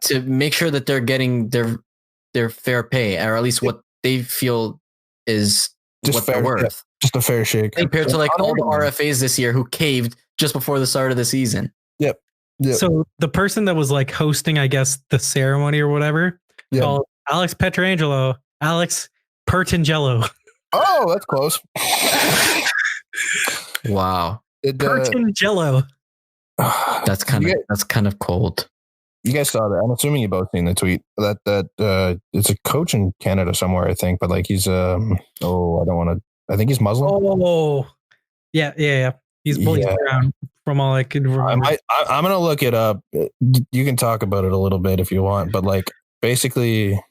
to make sure that they're getting their fair pay, or at least what they feel is just what they're worth. Just a fair shake. Compared to like all the RFAs this year who caved just before the start of the season. Yep. So the person that was like hosting, I guess, the ceremony or whatever, called Alex Pietrangelo, Alex Pertangelo. Oh, that's close. Wow. Pertangelo. That's kind of cold. You guys saw that. I'm assuming you both seen the tweet that it's a coach in Canada somewhere, I think, but like he's I think he's Muslim. Oh, yeah. He's bullied around from all I could remember. I'm gonna look it up. You can talk about it a little bit if you want, but like basically,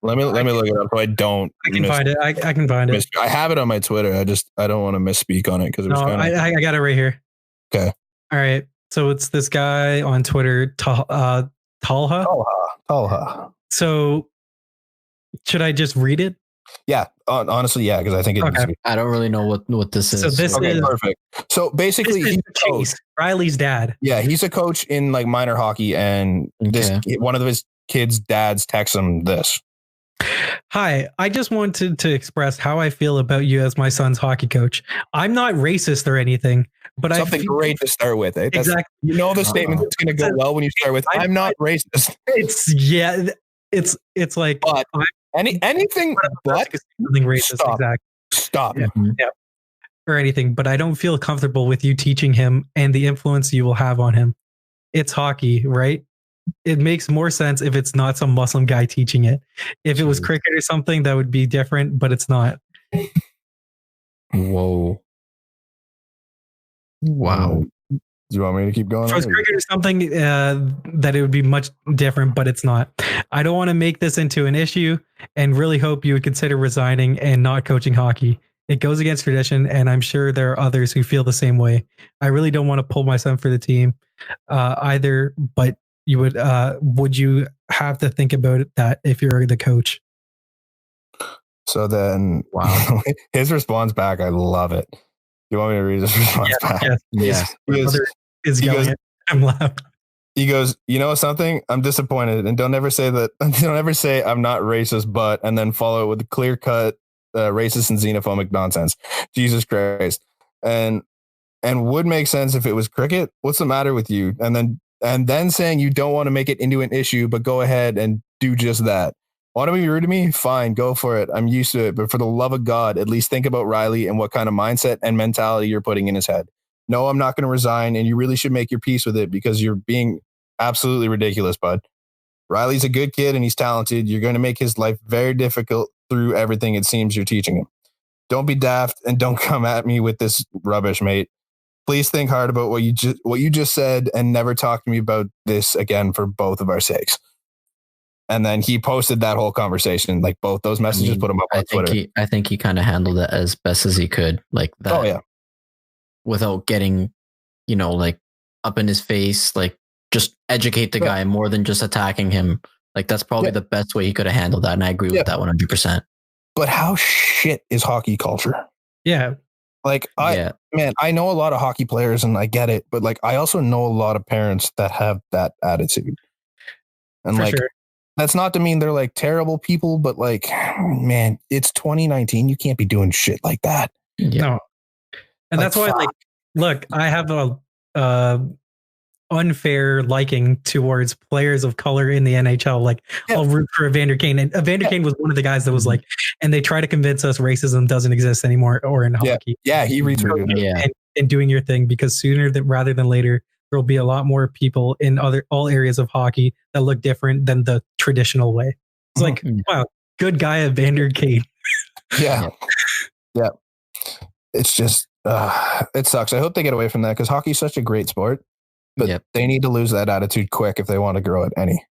let me look it up so I don't. I can find it. I can find it. I have it on my Twitter. I don't want to misspeak on it because it was I got it right here. Okay. All right. So it's this guy on Twitter, Talha. So should I just read it? Yeah, honestly, yeah, because I think I don't really know what this is. So this is perfect. So basically, he's Chase, Riley's dad. Yeah, he's a coach in like minor hockey, and one of his kids' dads texts him this. Hi, I just wanted to express how I feel about you as my son's hockey coach. I'm not racist or anything, but something great to start with. Eh? Exactly. You know the statement that's going to go well when you start with I'm not racist. It's like but anything but something racist. Stop. Yeah. Yeah. Or anything, but I don't feel comfortable with you teaching him and the influence you will have on him. It's hockey, right? It makes more sense if it's not some Muslim guy teaching it. If it was cricket or something, that would be different, but it's not. Whoa. Wow. Do you want me to keep going? If it was cricket or something, that it would be much different, but it's not. I don't want to make this into an issue and really hope you would consider resigning and not coaching hockey. It goes against tradition, and I'm sure there are others who feel the same way. I really don't want to pull my son for the team either, but you would you have to think about that if you're the coach? So then, wow, his response back, I love it. You want me to read his response back? Yes. I'm loud. He goes, you know something? I'm disappointed, and don't ever say that. Don't ever say I'm not racist, but, and then follow it with a clear cut racist and xenophobic nonsense. Jesus Christ. And would make sense if it was cricket. What's the matter with you? And then saying you don't want to make it into an issue, but go ahead and do just that. Want to be rude to me? Fine, go for it. I'm used to it. But for the love of God, at least think about Riley and what kind of mindset and mentality you're putting in his head. No, I'm not going to resign, and you really should make your peace with it because you're being absolutely ridiculous, bud. Riley's a good kid and he's talented. You're going to make his life very difficult through everything it seems you're teaching him. Don't be daft and don't come at me with this rubbish, mate. Please think hard about what you just said and never talk to me about this again for both of our sakes. And then he posted that whole conversation, like both those messages, put them up on Twitter. I think he kind of handled it as best as he could, like that. Oh, yeah. Without getting, like up in his face, like just educate the guy more than just attacking him. Like that's probably the best way he could have handled that. And I agree with that 100%. But how shit is hockey culture? Yeah. Like I know a lot of hockey players and I get it, but like I also know a lot of parents that have that attitude. And for sure. That's not to mean they're like terrible people, but like, man, it's 2019. You can't be doing shit like that. Yeah. No. And that's why, like, look, I have a unfair liking towards players of color in the NHL. Like, I'll root for Evander Kane. And Evander Kane was one of the guys that was like, and they try to convince us racism doesn't exist anymore or in hockey. Yeah, he retweeted it. And doing your thing, because sooner rather than later, there'll be a lot more people in all areas of hockey that look different than the traditional way. It's like, wow, good guy, Evander Kane. Yeah. It's just, it sucks. I hope they get away from that because hockey's such a great sport, but they need to lose that attitude quick if they want to grow it any.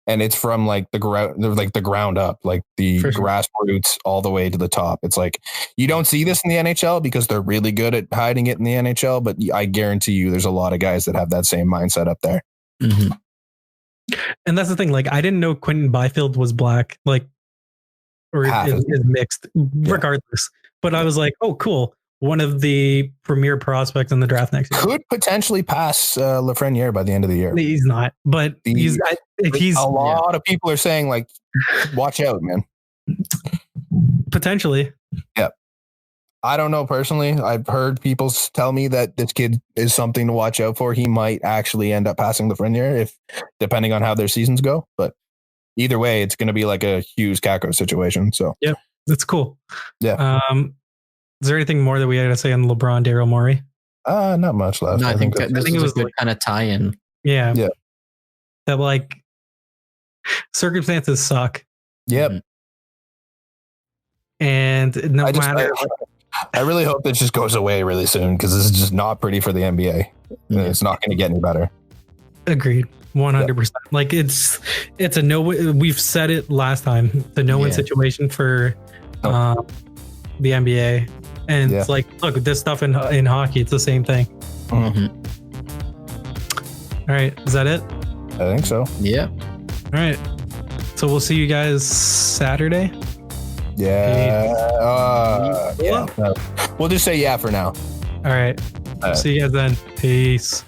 And it's from like the ground up, like the grassroots all the way to the top. It's like, you don't see this in the NHL because they're really good at hiding it in the NHL, but I guarantee you there's a lot of guys that have that same mindset up there. Mm-hmm. And that's the thing. Like, I didn't know Quentin Byfield was black, like, or is mixed regardless. But I was like, oh, cool. One of the premier prospects in the draft next year. Could potentially pass Lafreniere by the end of the year. He's not, but he's a lot of people are saying, like, watch out, man. Potentially. Yeah. I don't know personally. I've heard people tell me that this kid is something to watch out for. He might actually end up passing Lafreniere depending on how their seasons go. But either way, it's going to be like a Hughes Kakko situation. So yeah, that's cool. Yeah. Is there anything more that we had to say on LeBron, Daryl Morey? Not much left. No, I think it was a good kind of tie-in. Yeah. Yeah. That like circumstances suck. Yep. And I really hope that just goes away really soon because this is just not pretty for the NBA. Yeah. It's not going to get any better. Agreed. 100%. Like it's a no. We've said it last time. It's a no-win situation for the NBA. And it's like, look, this stuff in hockey, it's the same thing. Mm-hmm. All right. Is that it? I think so. Yeah. All right. So we'll see you guys Saturday. Yeah. Yeah. We'll just say yeah for now. All right. See you guys then. Peace.